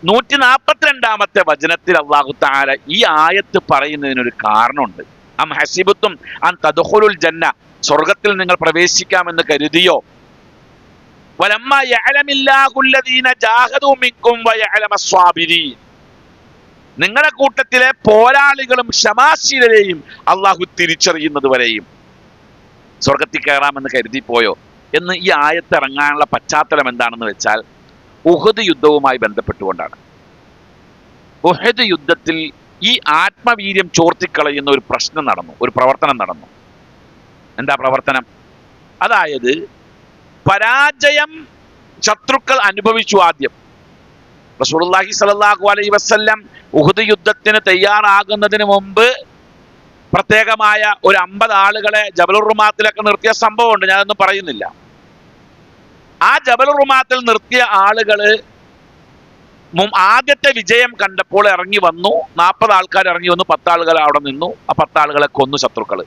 142 വചനത്തിൽ അല്ലാഹു തആല ഈ ആയത്ത് പറയുന്നതിനൊരു കാരണമുണ്ട്. അം ഹസിബത്തും അൻ തദ്ഖുലുൽ ജന്ന, സ്വർഗത്തിൽ നിങ്ങൾ പ്രവേശിക്കാമെന്ന് കരുതിയോ? വലമ്മ യഅലമില്ലാഹു അല്ലദീന ജാഹദൂ മിൻകും വയഅലമ സ്വാബിരീൻ. നിങ്ങളുടെ കൂട്ടത്തിലെ പോരാളികളും ക്ഷമാശീലരെയും അള്ളാഹു തിരിച്ചറിയുന്നത് വരെയും സ്വർഗത്തിൽ കയറാമെന്ന് കരുതിപ്പോയോ എന്ന് ഈ ആയത്ത് ഇറങ്ങാനുള്ള പശ്ചാത്തലം എന്താണെന്ന് വെച്ചാൽ ഉഹദ് യുദ്ധവുമായി ബന്ധപ്പെട്ടുകൊണ്ടാണ്. ഉഹദ് യുദ്ധത്തിൽ ഈ ആത്മവീര്യം ചോർത്തിക്കളയുന്ന ഒരു പ്രശ്നം നടന്നു, ഒരു പ്രവർത്തനം നടന്നു. എന്താ പ്രവർത്തനം? അതായത് പരാജയം ശത്രുക്കൾ അനുഭവിച്ചു. ആദ്യം റസൂലുള്ളാഹി സ്വല്ലല്ലാഹു അലൈഹി വസല്ലം ഉഹദ് യുദ്ധത്തിന് തയ്യാറാകുന്നതിന് മുമ്പ് പ്രത്യേകമായ ഒരു 50 ആളുകളെ ജബലുർ റുമാത്തിലൊക്കെ നിർത്തിയ സംഭവമുണ്ട്, ഞാനൊന്നും പറയുന്നില്ല. ആ ജബലുർ റുമാത്തിൽ നിർത്തിയ ആളുകള് ആദ്യത്തെ വിജയം കണ്ടപ്പോൾ ഇറങ്ങി വന്നു. 40 ആൾക്കാർ ഇറങ്ങി വന്നു, 10 ആളുകൾ അവിടെ നിന്നു. ആ 10 ആളുകളെ കൊന്നു ശത്രുക്കൾ.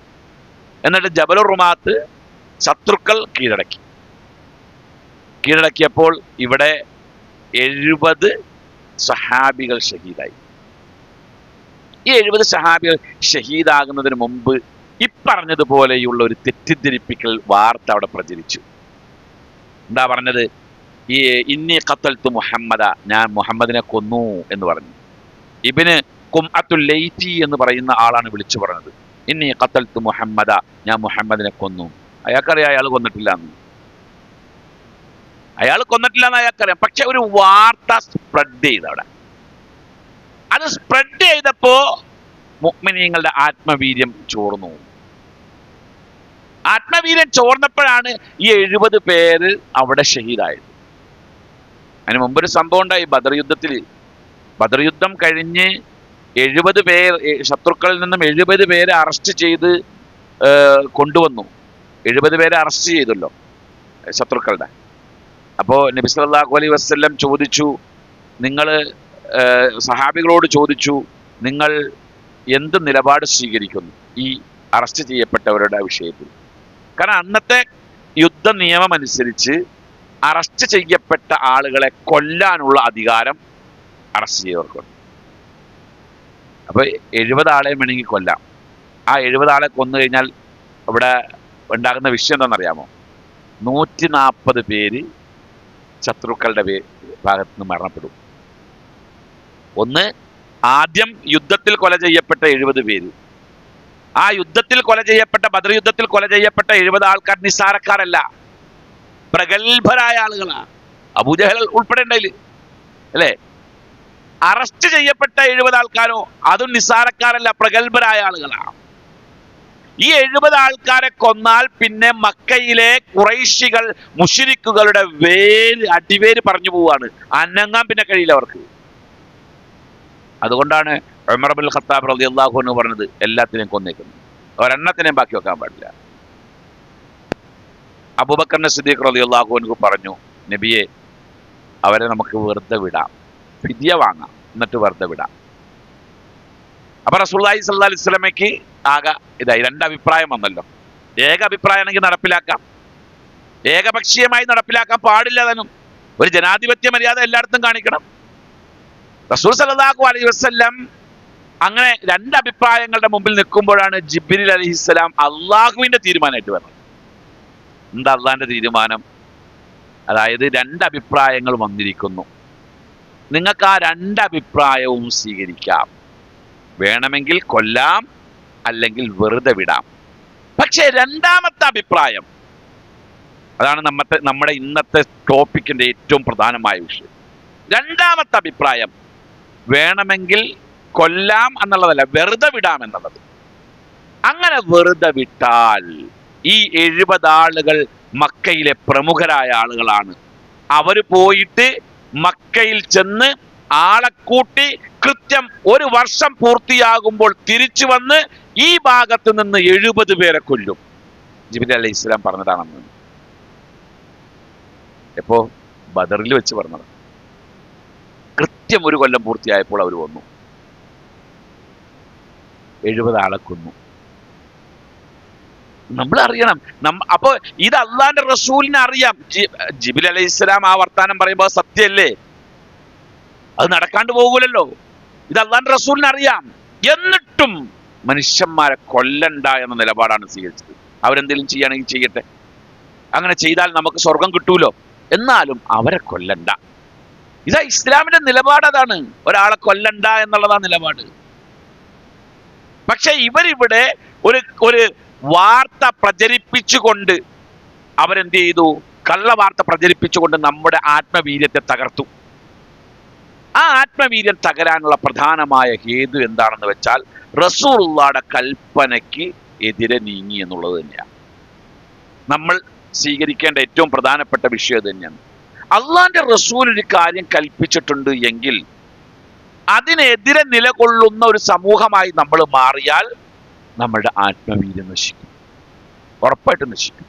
എന്നിട്ട് ജബലുർ റുമാത്ത് ശത്രുക്കൾ കീഴടക്കിയപ്പോൾ ഇവിടെ 70 സഹാബികൾ ഷഹീദായി. ഈ 70 സഹാബികൾ ഷഹീദാകുന്നതിന് മുമ്പ് ഇപ്പറഞ്ഞതുപോലെയുള്ള ഒരു തെറ്റിദ്ധരിപ്പിക്കൽ വാർത്ത അവിടെ പ്രചരിച്ചു. എന്താ പറഞ്ഞത്? ഈ ഇന്നി ഖത്തൽതു മുഹമ്മദ, ഞാൻ മുഹമ്മദിനെ കൊന്നു എന്ന് പറഞ്ഞു. ഇബ്നു ഖുംഅത്തുൽ ലൈത്തി എന്ന് പറയുന്ന ആളാണ് വിളിച്ചു പറഞ്ഞത്, ഇന്നി ഖത്തൽതു മുഹമ്മദ, ഞാൻ മുഹമ്മദിനെ കൊന്നു. അയാൾക്കറിയാം അയാൾ കൊന്നിട്ടില്ല എന്ന്, അയാൾക്കറിയാം. പക്ഷെ ഒരു വാർത്ത സ്പ്രെഡ് ചെയ്ത് അവിടെ, അത് സ്പ്രെഡ് ചെയ്തപ്പോ മുഅ്മിനീങ്ങളുടെ ആത്മവീര്യം ചോർന്നു. ആത്മവീര്യം ചോർന്നപ്പോഴാണ് ഈ 70 പേര് അവിടെ ഷഹീദായത്. അതിന് മുമ്പൊരു സംഭവം ഉണ്ടായി ബദർ യുദ്ധത്തിൽ. ബദർ യുദ്ധം കഴിഞ്ഞ് 70 പേർ, ശത്രുക്കളിൽ നിന്നും 70 പേരെ അറസ്റ്റ് ചെയ്ത് കൊണ്ടുവന്നു. 70 പേരെ അറസ്റ്റ് ചെയ്തല്ലോ ശത്രുക്കളുടെ. അപ്പോൾ നബി സല്ലല്ലാഹു അലൈഹി വസല്ലം ചോദിച്ചു, നിങ്ങൾ സഹാബികളോട് ചോദിച്ചു, നിങ്ങൾ എന്ത് നിലപാട് സ്വീകരിക്കുന്നു ഈ അറസ്റ്റ് ചെയ്യപ്പെട്ടവരുടെ വിഷയത്തിൽ? കാരണം അന്നത്തെ യുദ്ധ നിയമം അനുസരിച്ച് അറസ്റ്റ് ചെയ്യപ്പെട്ട ആളുകളെ കൊല്ലാനുള്ള അധികാരം അറസ്റ്റ് ചെയ്തവർക്കുണ്ട്. അപ്പോൾ 70 ആളെ വേണമെങ്കിൽ കൊല്ലാം. ആ 70 ആളെ കൊന്നു കഴിഞ്ഞാൽ ഇവിടെ ഉണ്ടാകുന്ന വിഷയം എന്താണെന്നറിയാമോ? 140 പേര് ശത്രുക്കളുടെ ഭാഗത്ത് നിന്ന് മരണപ്പെടും. ഒന്ന്, ആദ്യം യുദ്ധത്തിൽ കൊല ചെയ്യപ്പെട്ട 70 പേര്. ആ യുദ്ധത്തിൽ കൊല ചെയ്യപ്പെട്ട, ബദർ യുദ്ധത്തിൽ കൊല ചെയ്യപ്പെട്ട 70 ആൾക്കാർ നിസ്സാരക്കാരല്ല, പ്രഗത്ഭരായ ആളുകളാണ്. അബൂജഹൽ ഉൾപ്പെടെ ഉണ്ടായില് അല്ലേ? അറസ്റ്റ് ചെയ്യപ്പെട്ട 70 ആൾക്കാരോ അതും നിസ്സാരക്കാരല്ല, പ്രഗത്ഭരായ ആളുകളാണ്. ഈ 70 ആൾക്കാരെ കൊന്നാൽ പിന്നെ മക്കയിലെ ഖുറൈശികൾ, മുശ്രിക്കുകളുടെ അടിവേര് പറഞ്ഞു പോവാണ്. അനങ്ങാൻ പിന്നെ കഴിയില്ല അവർക്ക്. അതുകൊണ്ടാണ് ഉമർ ഇബ്നുൽ ഖത്താബ് റളിയല്ലാഹു അൻഹു പറഞ്ഞത്, എല്ലാത്തിനെയും കൊന്നേക്കുന്നു, ഒരെണ്ണത്തിനെയും ബാക്കി വെക്കാൻ പാടില്ല. അബൂബക്കർ സിദ്ദീഖ് റളിയല്ലാഹു അൻഹു പറഞ്ഞു, നബിയെ, അവരെ നമുക്ക് വെറുതെ വിടാം, ഫിദ്യ വാങ്ങാം, എന്നിട്ട് വെറുതെ വിടാം. അപ്പൊ റസൂലുള്ളാഹി സ്വല്ലല്ലാഹു അലൈഹി വസല്ലമയ്ക്ക് ആകെ ഇതായി 2 അഭിപ്രായം വന്നല്ലോ. ഏക അഭിപ്രായമാണെങ്കിൽ നടപ്പിലാക്കാം, ഏകപക്ഷീയമായി നടപ്പിലാക്കാൻ പാടില്ല. അതിനും ഒരു ജനാധിപത്യ മര്യാദ എല്ലായിടത്തും കാണിക്കണം. റസൂൽ സല്ലല്ലാഹു അലൈഹി വസല്ലം അങ്ങനെ 2 അഭിപ്രായങ്ങളുടെ മുമ്പിൽ നിൽക്കുമ്പോഴാണ് ജിബ്രീൽ അലൈഹിസ്സലാം അള്ളാഹുവിന്റെ തീരുമാനമായിട്ട് വരുന്നത്. എന്താ അള്ളാഹിന്റെ തീരുമാനം? അതായത് 2 അഭിപ്രായങ്ങൾ വന്നിരിക്കുന്നു, നിങ്ങൾക്ക് ആ 2 അഭിപ്രായവും സ്വീകരിക്കാം. വേണമെങ്കിൽ കൊല്ലാം, അല്ലെങ്കിൽ വെറുതെ വിടാം. പക്ഷെ 2ാമത്തെ അഭിപ്രായം, അതാണ് നമ്മുടെ ഇന്നത്തെ ടോപ്പിക്കിന്റെ ഏറ്റവും പ്രധാനമായ വിഷയം. 2ാമത്തെ അഭിപ്രായം, വേണമെങ്കിൽ കൊല്ലാം എന്നുള്ളതല്ല, വെറുതെ വിടാം എന്നുള്ളത്. അങ്ങനെ വെറുതെ വിട്ടാൽ ഈ 70 ആളുകൾ മക്കയിലെ പ്രമുഖരായ ആളുകളാണ്. അവർ പോയിട്ട് മക്കയിൽ ചെന്ന് ആളെ കൂട്ടി കൃത്യം 1 വർഷം പൂർത്തിയാകുമ്പോൾ തിരിച്ചു വന്ന് ഈ ഭാഗത്ത് നിന്ന് 70 പേരെ കൊല്ലും. ജിബ്രീൽ അലൈഹിസ്സലാം പറഞ്ഞതാണെന്ന്. എപ്പോ? ബദറിൽ വെച്ച് പറഞ്ഞത്. കൃത്യം 1 കൊല്ലം പൂർത്തിയായപ്പോൾ അവർ വന്നു, 70 ആളെ കൊന്നു. നമ്മൾ അറിയണം. അപ്പൊ ഇത് അള്ളാന്റെ റസൂലിനെ അറിയാം. ജിബ്രീൽ അലൈഹിസ്സലാം ആ വർത്താനം പറയുമ്പോൾ സത്യമല്ലേ, അത് നടക്കാണ്ട് പോകൂലല്ലോ. ഇത് അള്ളാന്റെ റസൂലിനെ അറിയാം. എന്നിട്ടും മനുഷ്യന്മാരെ കൊല്ലണ്ട എന്ന നിലപാടാണ് സ്വീകരിച്ചത്. അവരെന്തെങ്കിലും ചെയ്യുകയാണെങ്കിൽ ചെയ്യട്ടെ, അങ്ങനെ ചെയ്താൽ നമുക്ക് സ്വർഗം കിട്ടൂലോ, എന്നാലും അവരെ കൊല്ലണ്ട. ഇതാ ഇസ്ലാമിന്റെ നിലപാട്, അതാണ്. ഒരാളെ കൊല്ലണ്ട എന്നുള്ളതാണ് നിലപാട്. പക്ഷെ ഇവരിവിടെ ഒരു ഒരു വാർത്ത പ്രചരിപ്പിച്ചുകൊണ്ട് അവരെന്ത് ചെയ്തു? കള്ള വാർത്ത പ്രചരിപ്പിച്ചുകൊണ്ട് നമ്മുടെ ആത്മവീര്യത്തെ തകർത്തു. ആ ആത്മവീര്യം തകരാനുള്ള പ്രധാനമായ ഹേതു എന്താണെന്ന് വെച്ചാൽ റസൂലുള്ളാഹിയുടെ കൽപ്പനയ്ക്ക് എതിരെ നീങ്ങി എന്നുള്ളത് തന്നെയാണ്. നമ്മൾ സ്വീകരിക്കേണ്ട ഏറ്റവും പ്രധാനപ്പെട്ട വിഷയം തന്നെയാണ്. അള്ളാന്റെ റസൂൽ ഒരു കാര്യം കൽപ്പിച്ചിട്ടുണ്ട് എങ്കിൽ അതിനെതിരെ നിലകൊള്ളുന്ന ഒരു സമൂഹമായി നമ്മൾ മാറിയാൽ നമ്മളുടെ ആത്മവീര്യം നശിക്കും, ഉറപ്പായിട്ടും നശിക്കും.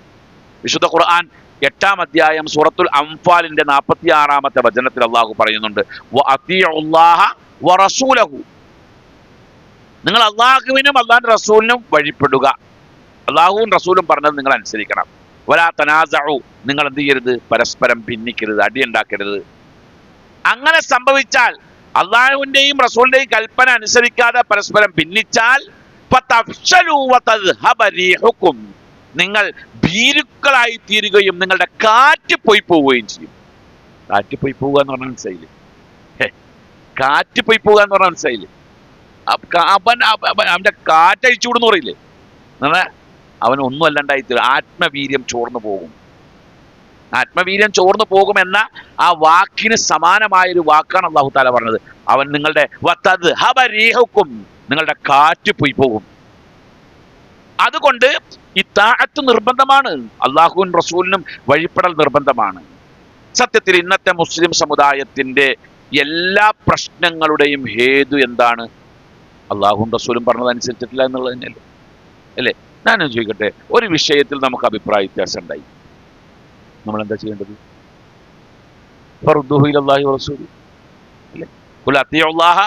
വിശുദ്ധ ഖുർആൻ 8-ാം അധ്യായം സൂറത്തുൽ അംഫാലിന്റെ 46-ാമത്തെ വചനത്തിൽ അള്ളാഹു പറയുന്നുണ്ട്, വഅതിഉല്ലാഹ വറസൂലഹു, നിങ്ങൾ അള്ളാഹുവിനും അള്ളാന്റെ റസൂലിനും വഴിപ്പെടുക. അള്ളാഹുവും റസൂലും പറഞ്ഞത് നിങ്ങൾ അനുസരിക്കണം. വലാ തനാസഉ, നിങ്ങൾ എന്ത് ചെയ്യരുത്? പരസ്പരം ഭിന്നിക്കരുത്, അടിയുണ്ടാക്കരുത്. അങ്ങനെ സംഭവിച്ചാൽ, അള്ളാഹുവിന്റെയും റസൂലിന്റെയും കൽപ്പന അനുസരിക്കാതെ പരസ്പരം ഭിന്നിച്ചാൽ ഫതഫ്ശലൂ വതദ്ഹബ റീഹുകും, നിങ്ങൾ ഭീരുക്കളായി തീരുകയും നിങ്ങളുടെ കാറ്റ് പോയി പോവുകയും ചെയ്യും. കാറ്റ് പോയി പോവുക എന്ന് പറഞ്ഞാൽ മനസ്സിലായില്ലേ? കാറ്റ് പോയി പോവുക എന്ന് പറഞ്ഞാൽ മനസ്സിലായില്ലേ? അവന്റെ കാറ്റഴിച്ചു വിടുന്ന് പറയില്ലേ? അവൻ ഒന്നും അല്ലാണ്ടായി തീരും. ആത്മവീര്യം ചോർന്നു പോകും. ആത്മവീര്യം ചോർന്നു പോകുമെന്ന ആ വാക്കിന് സമാനമായൊരു വാക്കാണ് അല്ലാഹു തആല പറഞ്ഞത്. അവൻ നിങ്ങളുടെ വതദ്ഹബ റീഹുകും, നിങ്ങളുടെ കാറ്റ് പോയി പോകും. അതുകൊണ്ട് ഇത്താഅത്ത് നിർബന്ധമാണ്, അള്ളാഹുവിനും റസൂലിനും വഴിപ്പെടൽ നിർബന്ധമാണ്. സത്യത്തിൽ ഇന്നത്തെ മുസ്ലിം സമുദായത്തിന്റെ എല്ലാ പ്രശ്നങ്ങളുടെയും ഹേതു എന്താണ്? അള്ളാഹുവും റസൂലും പറഞ്ഞതനുസരിച്ചിട്ടില്ല എന്നുള്ളത് തന്നെയല്ലേ അല്ലേ? ഞാനും ചോദിക്കട്ടെ, ഒരു വിഷയത്തിൽ നമുക്ക് അഭിപ്രായ വ്യത്യാസം ഉണ്ടായി, നമ്മൾ എന്താ ചെയ്യേണ്ടത്? ഫർദുഹു ഇലല്ലാഹി വറസൂലി അല്ലേ? ഖുൽ അത്തിഉല്ലാഹ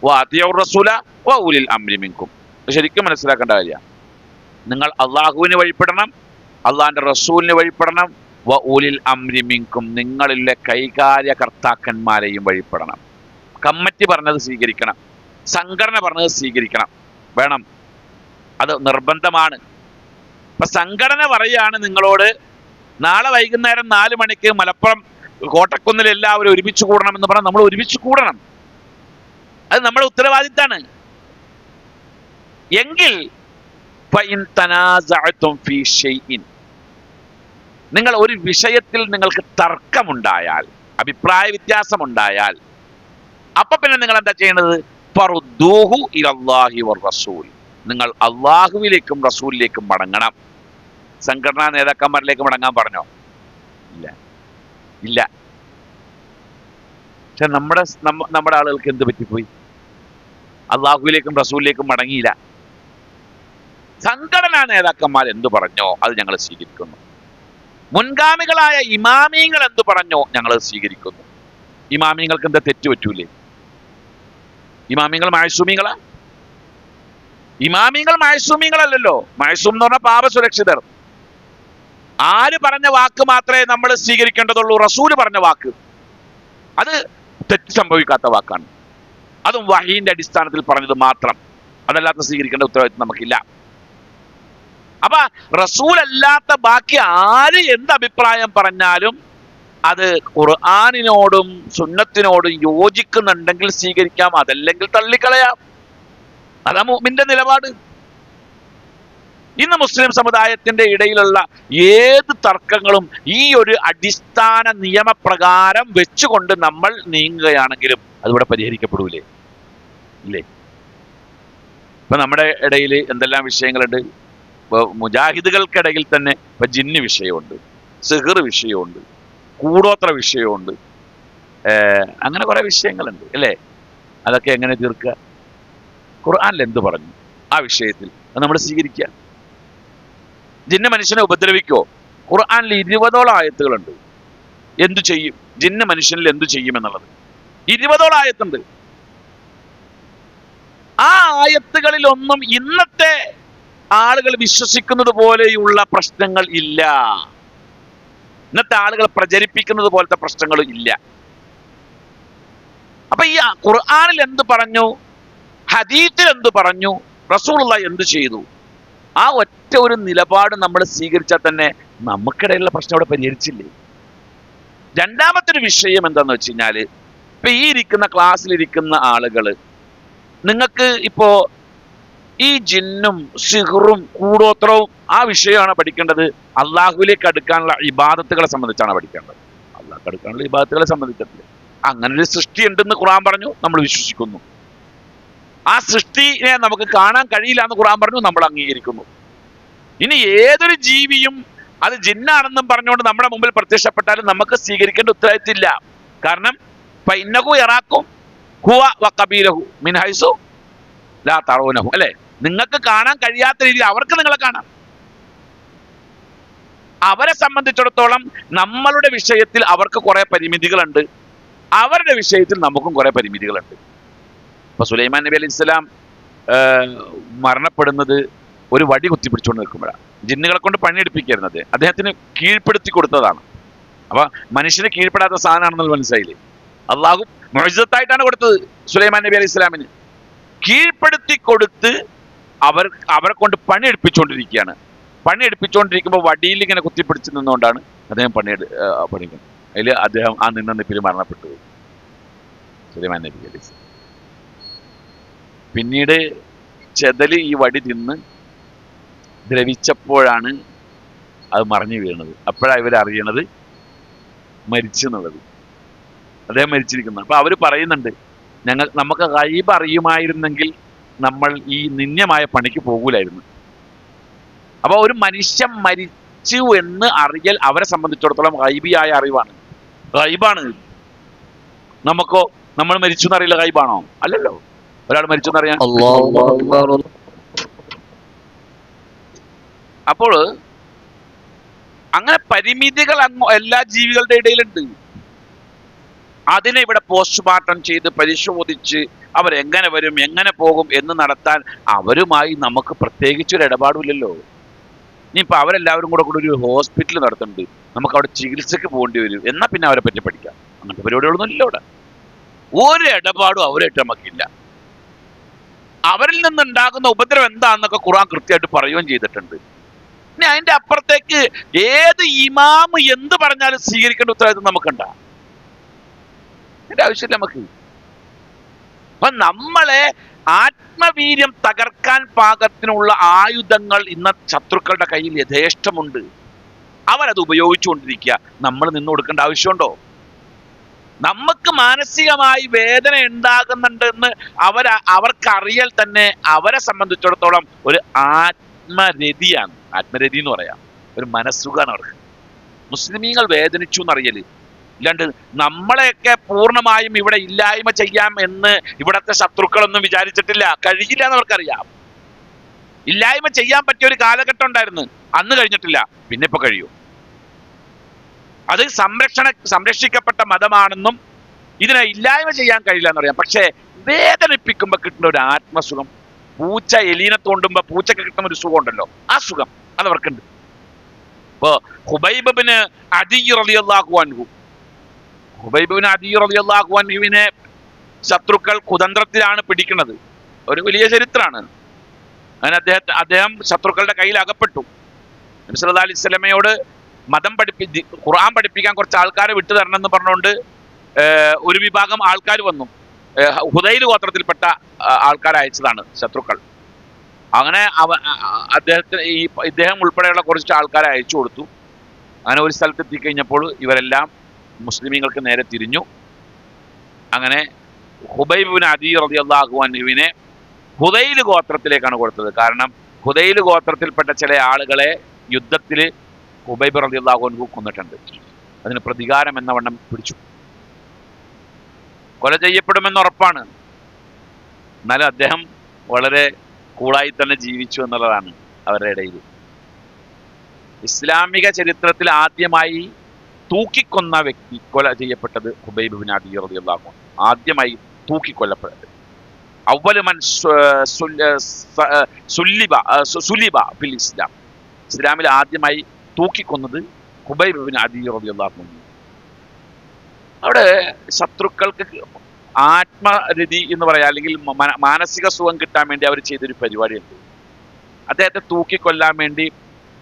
വഅത്തിഉർ റസൂല വഉലിൽ അംരി മിൻകും. ശരിക്കും മനസ്സിലാക്കേണ്ട കാര്യമാണ്. നിങ്ങൾ അള്ളാഹുവിന് വഴിപ്പെടണം, അള്ളാഹിന്റെ റസൂലിന് വഴിപ്പെടണം, വഉലിൽ അംരി മിൻകും, നിങ്ങളിലെ കൈകാര്യകർത്താക്കന്മാരെയും വഴിപ്പെടണം. കമ്മിറ്റി പറഞ്ഞത് സ്വീകരിക്കണം, സംഘടന പറഞ്ഞത് സ്വീകരിക്കണം, വേണം. അത് നിർബന്ധമാണ്. അപ്പൊ സംഘടന പറയാണ് നിങ്ങളോട് നാളെ വൈകുന്നേരം 4 മണിക്ക് മലപ്പുറം കോട്ടക്കുന്നിൽ എല്ലാവരും ഒരുമിച്ച് കൂടണം എന്ന് പറഞ്ഞാൽ നമ്മൾ ഒരുമിച്ച് കൂടണം. അത് നമ്മുടെ ഉത്തരവാദിത്തമാണ്. എങ്കിൽ നിങ്ങൾ ഒരു വിഷയത്തിൽ നിങ്ങൾക്ക് തർക്കമുണ്ടായാൽ, അഭിപ്രായ വ്യത്യാസമുണ്ടായാൽ, അപ്പൊ പിന്നെ നിങ്ങൾ എന്താ ചെയ്യേണ്ടത്? ഫറുദ്ദൂഹു ഇലല്ലാഹി വറസൂൽ, നിങ്ങൾ അള്ളാഹുവിലേക്കും റസൂലിലേക്കും മടങ്ങണം. സംഘടനാ നേതാക്കന്മാരിലേക്ക് മടങ്ങാൻ പറഞ്ഞോ? ഇല്ല, ഇല്ല. പക്ഷെ നമ്മുടെ ആളുകൾക്ക് എന്ത് പറ്റിപ്പോയി? അള്ളാഹുവിലേക്കും റസൂലിലേക്കും മടങ്ങിയില്ല. സംഘടനാ നേതാക്കന്മാർ എന്തു പറഞ്ഞോ അത് ഞങ്ങൾ സ്വീകരിക്കുന്നു. മുൻഗാമികളായ ഇമാമിയങ്ങൾ എന്തു പറഞ്ഞോ ഞങ്ങൾ സ്വീകരിക്കുന്നു. ഇമാമിയങ്ങൾക്ക് എന്താ തെറ്റ് പറ്റൂലേ? ഇമാമിയങ്ങൾ മഅ്സൂമികളാ? ഇമാമിയങ്ങൾ മഅ്സൂമികളല്ലല്ലോ. മഅ്സൂം എന്ന് പറഞ്ഞാൽ പാപസുരക്ഷിതർ. ആര് പറഞ്ഞ വാക്ക് മാത്രമേ നമ്മൾ സ്വീകരിക്കേണ്ടതുള്ളൂ? റസൂല് പറഞ്ഞ വാക്ക്, അത് തെറ്റ് സംഭവിക്കാത്ത വാക്കാണ്. അതും വഹീന്റെ അടിസ്ഥാനത്തിൽ പറഞ്ഞത് മാത്രം. അതല്ലാത്ത സ്വീകരിക്കേണ്ട ഉത്തരവാദിത്വം നമുക്കില്ല. അപ്പൊ റസൂൽ അല്ലാത്ത ബാക്കി ആര് എന്ത് അഭിപ്രായം പറഞ്ഞാലും അത് ഖുർആനിനോടും സുന്നത്തിനോടും യോജിക്കുന്നുണ്ടെങ്കിൽ സ്വീകരിക്കാം, അതല്ലെങ്കിൽ തള്ളിക്കളയാം. അതാ മുഅ്മിന്റെ നിലപാട്. ഇന്ന് മുസ്ലിം സമുദായത്തിന്റെ ഇടയിലുള്ള ഏത് തർക്കങ്ങളും ഈ ഒരു അടിസ്ഥാന നിയമപ്രകാരം വെച്ചുകൊണ്ട് നമ്മൾ നീങ്ങുകയാണെങ്കിലും അതിവിടെ പരിഹരിക്കപ്പെടൂലേ? ഇല്ലേ? ഇപ്പൊ നമ്മുടെ ഇടയിൽ എന്തെല്ലാം വിഷയങ്ങളുണ്ട്. മുജാഹിദുകൾക്കിടയിൽ തന്നെ ഇപ്പൊ ജിന്ന് വിഷയമുണ്ട്, സിഹ്ർ വിഷയമുണ്ട്, കൂടോത്ര വിഷയമുണ്ട്, അങ്ങനെ കുറെ വിഷയങ്ങളുണ്ട് അല്ലേ? അതൊക്കെ എങ്ങനെ തീർക്കുക? ഖുർആനിൽ എന്ത് പറഞ്ഞു ആ വിഷയത്തിൽ അത് നമ്മൾ സ്വീകരിക്കുക. ജിന്ന് മനുഷ്യനെ ഉപദ്രവിക്കോ? ഖുർആനിൽ 20ഓളം ആയത്തുകളുണ്ട്. എന്തു ചെയ്യും ജിന്ന് മനുഷ്യനിൽ എന്തു ചെയ്യുമെന്നുള്ളത് 20ഓളം ആയത്തുണ്ട്. ആ ആയത്തുകളിലൊന്നും ഇന്നത്തെ ആളുകൾ വിശ്വസിക്കുന്നത് പോലെയുള്ള പ്രശ്നങ്ങൾ ഇല്ല. ഇന്നത്തെ ആളുകൾ പ്രചരിപ്പിക്കുന്നത് പോലത്തെ പ്രശ്നങ്ങൾ ഇല്ല. അപ്പൊ ഈ ഖുർആനിൽ എന്ത് പറഞ്ഞു, ഹദീസിൽ എന്ത് പറഞ്ഞു, റസൂലുള്ളാഹി എന്ത് ചെയ്തു, ആ ഒറ്റ ഒരു നിലപാട് നമ്മൾ സ്വീകരിച്ചാൽ തന്നെ നമുക്കിടയിലുള്ള പ്രശ്നം അവിടെ പരിഹരിച്ചില്ലേ? രണ്ടാമത്തെ ഒരു വിഷയം എന്താന്ന് വെച്ച് കഴിഞ്ഞാല്, ഇപ്പൊ ഈ ഇരിക്കുന്ന ക്ലാസ്സിലിരിക്കുന്ന ആളുകള്, നിങ്ങൾക്ക് ഇപ്പോ ഈ ജിന്നും സിഹ്റും കൂടോത്രവും ആ വിഷയമാണ് പഠിക്കേണ്ടത്? അള്ളാഹുവിലേക്ക് അടുക്കാനുള്ള ഇബാദത്തുകളെ സംബന്ധിച്ചാണ് പഠിക്കേണ്ടത്? അള്ളാഹ് അടുക്കാനുള്ള ഇബാദത്തുകളെ സംബന്ധിച്ചിട്ടില്ല. അങ്ങനെ ഒരു സൃഷ്ടി ഉണ്ടെന്ന് ഖുർആൻ പറഞ്ഞു, നമ്മൾ വിശ്വസിക്കുന്നു. ആ സൃഷ്ടിയെ നമുക്ക് കാണാൻ കഴിയില്ല എന്ന് ഖുർആൻ പറഞ്ഞു, നമ്മൾ അംഗീകരിക്കുന്നു. ഇനി ഏതൊരു ജീവിയും അത് ജിന്നാണെന്നും പറഞ്ഞുകൊണ്ട് നമ്മുടെ മുമ്പിൽ പ്രത്യക്ഷപ്പെട്ടാലും നമുക്ക് സ്വീകരിക്കേണ്ട ഉത്തരവാദിത്തമില്ല. കാരണം ഫഇന്നഹു യറാക്കും ഹുവ വഖബീലഹു മിൻ ഹൈസു ലാ തറൂനഹു. അല്ലേ? നിങ്ങൾക്ക് കാണാൻ കഴിയാത്ത രീതിയിൽ അവർക്ക് നിങ്ങളെ കാണാം. അവരെ സംബന്ധിച്ചിടത്തോളം നമ്മളുടെ വിഷയത്തിൽ അവർക്ക് കുറെ പരിമിതികളുണ്ട്, അവരുടെ വിഷയത്തിൽ നമുക്കും കുറെ പരിമിതികളുണ്ട്. ഇപ്പൊ സുലൈമാൻ നബി അലൈഹി സ്വലാം മരണപ്പെടുന്നത് ഒരു വടി കുത്തിപ്പിടിച്ചുകൊണ്ട് നിൽക്കുമ്പോഴാണ്. ജിന്നുകളെ കൊണ്ട് പണിയെടുപ്പിക്കുന്നത് അദ്ദേഹത്തിന് കീഴ്പ്പെടുത്തി കൊടുത്തതാണ്. അപ്പൊ മനുഷ്യന് കീഴ്പ്പെടാത്ത സാധനമാണെന്നുള്ള മനസ്സിലായില്ലേ? അള്ളാഹു മുഅ്ജിസത്തായിട്ടാണ് കൊടുത്തത് സുലൈമാൻ നബി അലൈഹി സ്വലാമിന്. കീഴ്പ്പെടുത്തി കൊടുത്ത് അവരെ കൊണ്ട് പണിയെടുപ്പിച്ചുകൊണ്ടിരിക്കുകയാണ്. പണിയെടുപ്പിച്ചുകൊണ്ടിരിക്കുമ്പോൾ വടിയിൽ ഇങ്ങനെ കുത്തിപ്പിടിച്ച് നിന്നുകൊണ്ടാണ് അദ്ദേഹം പണിക്കുന്നത്. അതിൽ അദ്ദേഹം ആ നിന്ന നിപ്പിൽ മരണപ്പെട്ടു പോയി സുലൈമാൻ നബി അലൈഹി സ്വലാം. പിന്നീട് ചെതല് ഈ വടി തിന്ന് ദ്രവിച്ചപ്പോഴാണ് അത് മറിഞ്ഞു വീണത്. അപ്പോഴാണ് ഇവരറിയണത് മരിച്ചു എന്നുള്ളത്, അദ്ദേഹം മരിച്ചിരിക്കുന്നത്. അപ്പൊ അവര് പറയുന്നുണ്ട്, നമുക്ക് ഗൈബ് അറിയുമായിരുന്നെങ്കിൽ നമ്മൾ ഈ നിന്ദ്യമായ പണിക്ക് പോകൂലായിരുന്നു. അപ്പൊ ഒരു മനുഷ്യൻ മരിച്ചു എന്ന് അറിയൽ അവരെ സംബന്ധിച്ചിടത്തോളം ഗൈബിയായ അറിവാണ്, ഗൈബാണ്. നമുക്കോ നമ്മൾ മരിച്ചു എന്നറിയില്ല, ഗൈബാണോ? അല്ലല്ലോ. ഒരാൾ മരിച്ചു എന്നറിയാൻ. അപ്പോൾ അങ്ങനെ പരിമിതികൾ എല്ലാ ജീവികളുടെ ഇടയിലുണ്ട്. അതിനെ ഇവിടെ പോസ്റ്റ്മോർട്ടം ചെയ്ത് പരിശോധിച്ച് അവരെങ്ങനെ വരും എങ്ങനെ പോകും എന്ന് നടത്താൻ അവരുമായി നമുക്ക് പ്രത്യേകിച്ചൊരു ഇടപാടില്ലല്ലോ. ഇനിയിപ്പോൾ അവരെല്ലാവരും കൂടെ ഒരു ഹോസ്പിറ്റൽ നടത്തുന്നുണ്ട്, നമുക്ക് അവിടെ ചികിത്സക്ക് പോകേണ്ടി വരും, എന്നാൽ പിന്നെ അവരെ പറ്റി പഠിക്കാം. അങ്ങനത്തെ പരിപാടികളൊന്നും ഇല്ല ഇവിടെ. ഒരു ഇടപാടും അവരായിട്ട് നമുക്കില്ല. അവരിൽ നിന്നുണ്ടാകുന്ന ഉപദ്രവം എന്താണെന്നൊക്കെ ഖുർആൻ കൃത്യമായിട്ട് പറയുകയും ചെയ്തിട്ടുണ്ട്. ഇനി അതിന്റെ അപ്പുറത്തേക്ക് ഏത് ഇമാമ് എന്ത് പറഞ്ഞാലും സ്വീകരിക്കേണ്ട ഉത്തരവാദിത്വം നമുക്കുണ്ടാ? അതിന്റെ ആവശ്യമില്ല നമുക്ക്. അപ്പൊ നമ്മളെ ആത്മവീര്യം തകർക്കാൻ പാകത്തിനുള്ള ആയുധങ്ങൾ ഇന്ന് ശത്രുക്കളുടെ കയ്യിൽ യഥേഷ്ടമുണ്ട്. അവരത് ഉപയോഗിച്ചുകൊണ്ടിരിക്കുക. നമ്മൾ നിന്ന് കൊടുക്കേണ്ട ആവശ്യമുണ്ടോ? നമുക്ക് മാനസികമായി വേദന ഉണ്ടാകുന്നുണ്ടെന്ന് അവർക്കറിയൽ തന്നെ അവരെ സംബന്ധിച്ചിടത്തോളം ഒരു ആത്മരതിയാണ്. ആത്മരതി എന്ന് പറയാം, ഒരു മനസ്സുഖാണ് അവർക്ക്. മുസ്ലിമീങ്ങൾ വേദനിച്ചു എന്നറിയല്. ഇല്ലാണ്ട് നമ്മളെയൊക്കെ പൂർണ്ണമായും ഇവിടെ ഇല്ലായ്മ ചെയ്യാം എന്ന് ഇവിടത്തെ ശത്രുക്കളൊന്നും വിചാരിച്ചിട്ടില്ല. കഴിയില്ല എന്നവർക്കറിയാം. ഇല്ലായ്മ ചെയ്യാൻ പറ്റിയ ഒരു കാലഘട്ടം ഉണ്ടായിരുന്നു, അന്ന് കഴിഞ്ഞിട്ടില്ല. പിന്നെ ഇപ്പൊ കഴിയൂ. അത് സംരക്ഷിക്കപ്പെട്ട മതമാണെന്നും ഇതിനെ ഇല്ലായ്മ ചെയ്യാൻ കഴിയില്ല എന്ന് പറയാം. പക്ഷേ വേദനിപ്പിക്കുമ്പോ കിട്ടുന്ന ഒരു ആത്മസുഖം, പൂച്ച എലീനെ തോണ്ടുമ്പോ പൂച്ചക്ക് കിട്ടുന്ന ഒരു സുഖം ഉണ്ടല്ലോ, ആ സുഖം അതവർക്കുണ്ട്. ഇപ്പൊ ഹുബൈബ് ബിൻ അദി റളിയല്ലാഹു അൻഹു, ഹുബൈബ് ബിൻ അദി റളിയല്ലാഹു അൻഹുവിനെ ശത്രുക്കൾ കുതന്ത്രത്തിലാണ് പിടിക്കുന്നത്. ഒരു വലിയ ചരിത്രമാണ്. അങ്ങനെ അദ്ദേഹം ശത്രുക്കളുടെ കയ്യിൽ അകപ്പെട്ടു. നബി സല്ലല്ലാഹു അലൈഹി വസല്ലമയോട് ഖുർആൻ പഠിപ്പിക്കാൻ കുറച്ച് ആൾക്കാരെ വിട്ടു തരണം എന്ന് പറഞ്ഞുകൊണ്ട് ഒരു വിഭാഗം ആൾക്കാർ വന്നു. ഹുദൈൽ ഗോത്രത്തിൽപ്പെട്ട ആൾക്കാരെ അയച്ചതാണ് ശത്രുക്കൾ. അങ്ങനെ ഇദ്ദേഹം ഉൾപ്പെടെയുള്ള കുറച്ച് ആൾക്കാരെ അയച്ചു കൊടുത്തു. അങ്ങനെ ഒരു സ്ഥലത്ത് എത്തിക്കഴിഞ്ഞപ്പോൾ ഇവരെല്ലാം മുസ്ലിമീങ്ങൾക്ക് നേരെ തിരിഞ്ഞു. അങ്ങനെ ഹുബൈബ് ബിൻ അദി റളിയല്ലാഹു അൻഹുവിനെ ഹുദൈൽ ഗോത്രത്തിലേക്കാണ് കൊടുത്തത്. കാരണം ഹുദൈൽ ഗോത്രത്തിൽപ്പെട്ട ചില ആളുകളെ യുദ്ധത്തിൽ ഹുബൈബ് റളിയല്ലാഹു അൻഹു കൊന്നിട്ടുണ്ട്. അതിന് പ്രതികാരം എന്ന വണ്ണം പിടിച്ചു. കൊല ചെയ്യപ്പെടുമെന്ന് ഉറപ്പാണ്. എന്നാലും അദ്ദേഹം വളരെ കൂളായി തന്നെ ജീവിച്ചു എന്നുള്ളതാണ് അവരുടെ ഇടയിൽ. ഇസ്ലാമിക ചരിത്രത്തിൽ ആദ്യമായി തൂക്കിക്കൊന്ന വ്യക്തി കൊല ചെയ്യപ്പെട്ടത് ഹുബൈബ് ബിൻ അദി റളിയല്ലാഹു അൻഹു. ആദ്യമായി തൂക്കിക്കൊല്ലപ്പെട്ടത്. അവ്വലു മൻ സുലിബ ഫിൽ ഇസ്ലാം. ഇസ്ലാമിൽ ആദ്യമായി തൂക്കിക്കൊന്നത് ഹുബൈബ് ബിൻ അദി റളിയല്ലാഹു അൻഹു. അവിടെ ശത്രുക്കൾക്ക് ആത്മരതി എന്ന് പറയാം, അല്ലെങ്കിൽ മാനസിക സുഖം കിട്ടാൻ വേണ്ടി അവർ ചെയ്തൊരു പരിപാടിയുണ്ട്. അദ്ദേഹത്തെ തൂക്കിക്കൊല്ലാൻ വേണ്ടി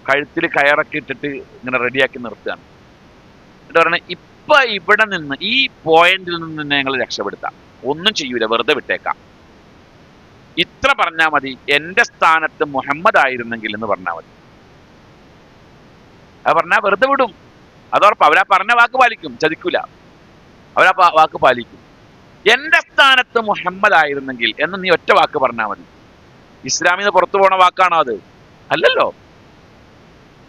കഴുത്തിൽ കയറൊക്കെ ഇട്ടിട്ട് ഇങ്ങനെ റെഡിയാക്കി നിർത്തുകയാണ്. എന്നിട്ട് പറഞ്ഞ ഇപ്പൊ ഇവിടെ നിന്ന് ഈ പോയിന്റിൽ നിന്ന് ഞങ്ങൾ രക്ഷപ്പെടുത്താം. ഒന്നും ചെയ്യൂല, വെറുതെ വിട്ടേക്കാം. ഇത്ര പറഞ്ഞാൽ മതി, എന്റെ സ്ഥാനത്ത് മുഹമ്മദ് ആയിരുന്നെങ്കിൽ എന്ന് പറഞ്ഞാൽ മതി. അത് പറഞ്ഞാൽ വെറുതെ വിടും, അതോടൊപ്പം അവരാ പറഞ്ഞ വാക്ക് പാലിക്കും, ചതിക്കൂല, അവരാ വാക്ക് പാലിക്കും. എന്റെ സ്ഥാനത്ത് മുഹമ്മദ് ആയിരുന്നെങ്കിൽ എന്ന് നീ ഒറ്റ വാക്ക് പറഞ്ഞാൽ മതി. ഇസ്ലാമിൽ നിന്ന് പുറത്തു പോണ വാക്കാണോ അത്? അല്ലല്ലോ.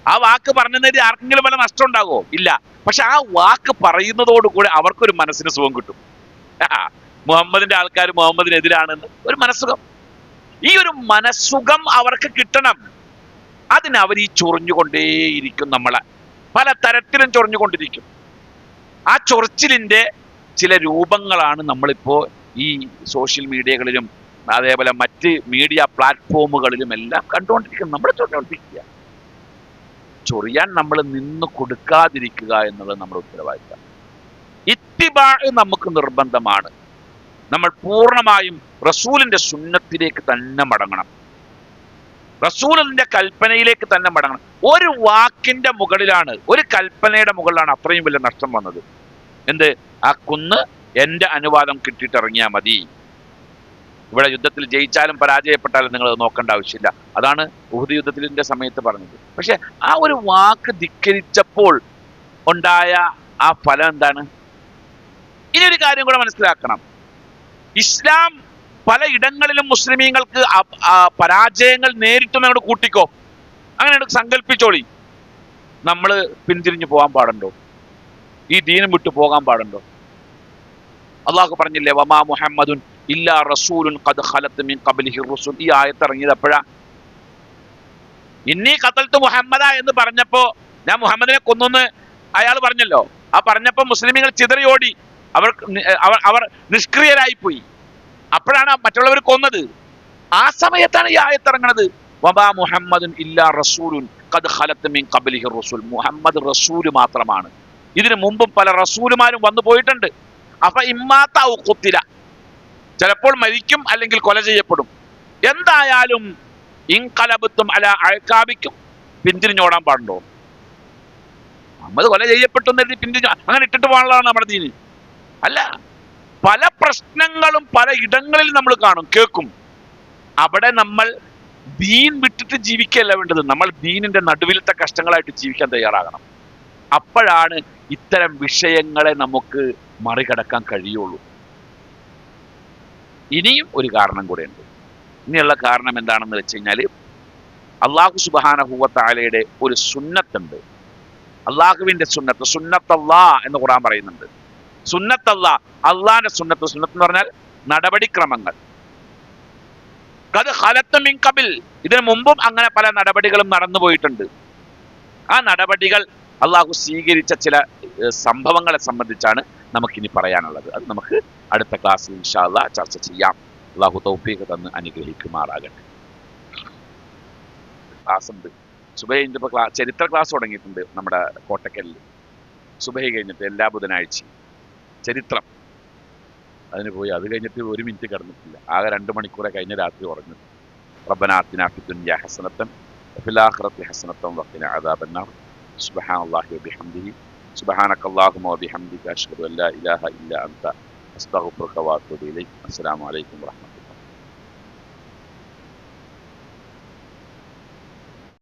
ആ വാക്ക് പറഞ്ഞതിന് ആർക്കെങ്കിലും വല്ല നഷ്ടം ഉണ്ടാകുമോ? ഇല്ല. പക്ഷെ ആ വാക്ക് പറയുന്നതോടുകൂടെ അവർക്കൊരു മനസ്സിന് സുഖം കിട്ടും. മുഹമ്മദിന്റെ ആൾക്കാർ മുഹമ്മദിനെതിരാണെന്ന് ഒരു മനസ്സുഖം. ഈ ഒരു മനസ്സുഖം അവർക്ക് കിട്ടണം. അതിന് അവർ ഈ ചൊറിഞ്ഞുകൊണ്ടേയിരിക്കും, നമ്മളെ പല തരത്തിലും ചൊറിഞ്ഞുകൊണ്ടിരിക്കും. ആ ചൊറിച്ചിലിന്റെ ചില രൂപങ്ങളാണ് നമ്മളിപ്പോ ഈ സോഷ്യൽ മീഡിയകളിലും അതേപോലെ മറ്റ് മീഡിയ പ്ലാറ്റ്ഫോമുകളിലും എല്ലാം കണ്ടുകൊണ്ടിരിക്കുന്നത്. നമ്മൾ ചൊറിഞ്ഞുകൊണ്ടിരിക്കുക. ചൊറിയാൻ നമ്മൾ നിന്ന് കൊടുക്കാതിരിക്കുക എന്നുള്ളത് നമ്മുടെ ഉത്തരവാദിത്തം. ഇത്തിബാ നമുക്ക് നിർബന്ധമാണ്. നമ്മൾ പൂർണ്ണമായും റസൂലിന്റെ സുന്നത്തിലേക്ക് തന്നെ മടങ്ങണം, റസൂലിന്റെ കൽപ്പനയിലേക്ക് തന്നെ മടങ്ങണം. ഒരു വാക്കിന്റെ മുകളിലാണ്, ഒരു കൽപ്പനയുടെ മുകളിലാണ് അത്രയും വലിയ നഷ്ടം വന്നത്. എന്ത്? ആ കുന്ന് എന്റെ അനുവാദം കിട്ടിയിട്ടിറങ്ങിയാൽ മതി. ഇവിടെ യുദ്ധത്തിൽ ജയിച്ചാലും പരാജയപ്പെട്ടാലും നിങ്ങൾ നോക്കേണ്ട ആവശ്യമില്ല. അതാണ് ഉഹദ് യുദ്ധത്തിന്റെ സമയത്ത് പറഞ്ഞത്. പക്ഷെ ആ ഒരു വാക്ക് ധിക്കരിച്ചപ്പോൾ ഉണ്ടായ ആ ഫലം എന്താണ്? ഇനി ഒരു കാര്യം കൂടെ മനസ്സിലാക്കണം. ഇസ്ലാം പല ഇടങ്ങളിലും മുസ്ലിമീങ്ങൾക്ക് പരാജയങ്ങൾ നേരിട്ട് നമ്മൾ കൂട്ടിക്കോ, അങ്ങനെ സങ്കല്പിച്ചോളി. നമ്മൾ പിന്തിരിഞ്ഞു പോകാൻ പാടുണ്ടോ? ഈ ദീനം വിട്ടു പോകാൻ പാടുണ്ടോ? അള്ളാഹു പറഞ്ഞില്ലേ, വമാ മുഹമ്മദുൻ ഇല്ലാ റസൂലുൻ ഖദ് ഖലത് മിൻ ഖബ്ലിഹി റുസുൽ. ഈ ആയത്ത് ഇറങ്ങിയത് എപ്പോഴാ? ഇന്നി ഖതൽതു മുഹമ്മദ എന്ന് പറഞ്ഞപ്പോ, ഞാൻ മുഹമ്മദിനെ കൊന്നെന്ന് അയാൾ പറഞ്ഞല്ലോ. ആ പറഞ്ഞപ്പോ മുസ്ലിമീങ്ങൾ ചിതറിയോടി, അവർ നിഷ്ക്രിയരായിപ്പോയി. അപ്പോഴാണ് മറ്റുള്ളവർ കൊന്നത്. ആ സമയത്താണ് ഈ ആയത്ത് ഇറങ്ങുന്നത്. വമാ മുഹമ്മദുൻ ഇല്ലാ റസൂലുൻ ഖദ് ഖലത് മിൻ ഖബ്ലിഹി റുസുൽ. മുഹമ്മദ് റസൂല് മാത്രമാണ്. ഇതിനു മുമ്പും പല റസൂലുമാരും വന്നു പോയിട്ടുണ്ട്. അപ്പൊ ഇമ്മാത്ത ഔ ഖുത്തില, ചിലപ്പോൾ മരിക്കും അല്ലെങ്കിൽ കൊല ചെയ്യപ്പെടും. എന്തായാലും ഇൻഖലബത്തും അല അഅഖാബിക്കും, പിന്തിരിഞ്ഞോടാൻ പാടുണ്ടോ? മുഹമ്മദ് കൊല ചെയ്യപ്പെട്ടു എന്ന് പിന്തിരിഞ്ഞു അങ്ങനെ ഇട്ടിട്ട് പോകാനുള്ളതാണ് നമ്മുടെ ദീന്. അല്ല, പല പ്രശ്നങ്ങളും പല ഇടങ്ങളിൽ നമ്മൾ കാണും, കേൾക്കും. അവിടെ നമ്മൾ ദീൻ വിട്ടിട്ട് ജീവിക്കല്ല വേണ്ടത്, നമ്മൾ ദീനിന്റെ നടുവിലത്തെ കഷ്ടങ്ങളായിട്ട് ജീവിക്കാൻ തയ്യാറാകണം. അപ്പോഴാണ് ഇത്തരം വിഷയങ്ങളെ നമുക്ക് മറികടക്കാൻ കഴിയുള്ളൂ. ഇനിയും ഒരു കാരണം കൂടെ ഉണ്ട്. ഇനിയുള്ള കാരണം എന്താണെന്ന് വെച്ച് കഴിഞ്ഞാൽ, അള്ളാഹു സുബ്ഹാനഹു വ തആലയുടെ ഒരു സുന്നത്തുണ്ട്. അള്ളാഹുവിന്റെ സുന്നത്ത്, സുന്നത്തല്ലാ എന്ന് ഖുർആൻ പറയുന്നുണ്ട്. സുന്നത്തല്ലാ, അള്ളാന്റെ സുന്നത്ത്. സുന്നത്ത് എന്ന് പറഞ്ഞാൽ നടപടിക്രമങ്ങൾ. ഖദ് ഖലത് മിൻ ഖബൽ, ഇതിനു മുമ്പും അങ്ങനെ പല നടപടികളും നടന്നു പോയിട്ടുണ്ട്. ആ നടപടികൾ അള്ളാഹു സ്വീകരിച്ച ചില സംഭവങ്ങളെ സംബന്ധിച്ചാണ് നമുക്കിനി പറയാനുള്ളത്. അത് നമുക്ക് അടുത്ത ക്ലാസ്സിൽ ഇൻഷാ അല്ലാഹ് ചർച്ച ചെയ്യാം. അള്ളാഹു തൗഫീഖ് തന്ന് അനുഗ്രഹിക്കുമാറാകട്ടെ. ക്ലാസ് ഉണ്ട്, സുബഹി കഴിഞ്ഞപ്പോൾ ചരിത്ര ക്ലാസ് തുടങ്ങിയിട്ടുണ്ട് നമ്മുടെ കോട്ടക്കലിൽ. സുബഹി കഴിഞ്ഞിട്ട് എല്ലാ ബുധനാഴ്ചയും ചരിത്രം, അതിന് പോയി. അത് കഴിഞ്ഞിട്ട് 1 മിനിറ്റ് കിടന്നിട്ടില്ല, ആകെ 2 മണിക്കൂറെ കഴിഞ്ഞ രാത്രി ഉറങ്ങുന്നു. റബ്ബനാ ആതിനാ ഫിദ്ദുനിയ ഹസനത്തൻ വഫിൽ ആഖിറതി ഹസനത്തൻ വഖിനാ അദാബന്നാർ. സുബ്ഹാനല്ലാഹി വബിഹംദിഹി സുബ്ഹാനകല്ലാഹുമ്മ വബിഹംദിക അഷ്ഹദു അൻ ലാ ഇലാഹ ഇല്ലാ അൻത അസ്തഗ്ഫിറുക വഅതൂബു ഇലൈക്. അസ്സലാമു അലൈക്കും വറഹ്മത്തുള്ളാഹി.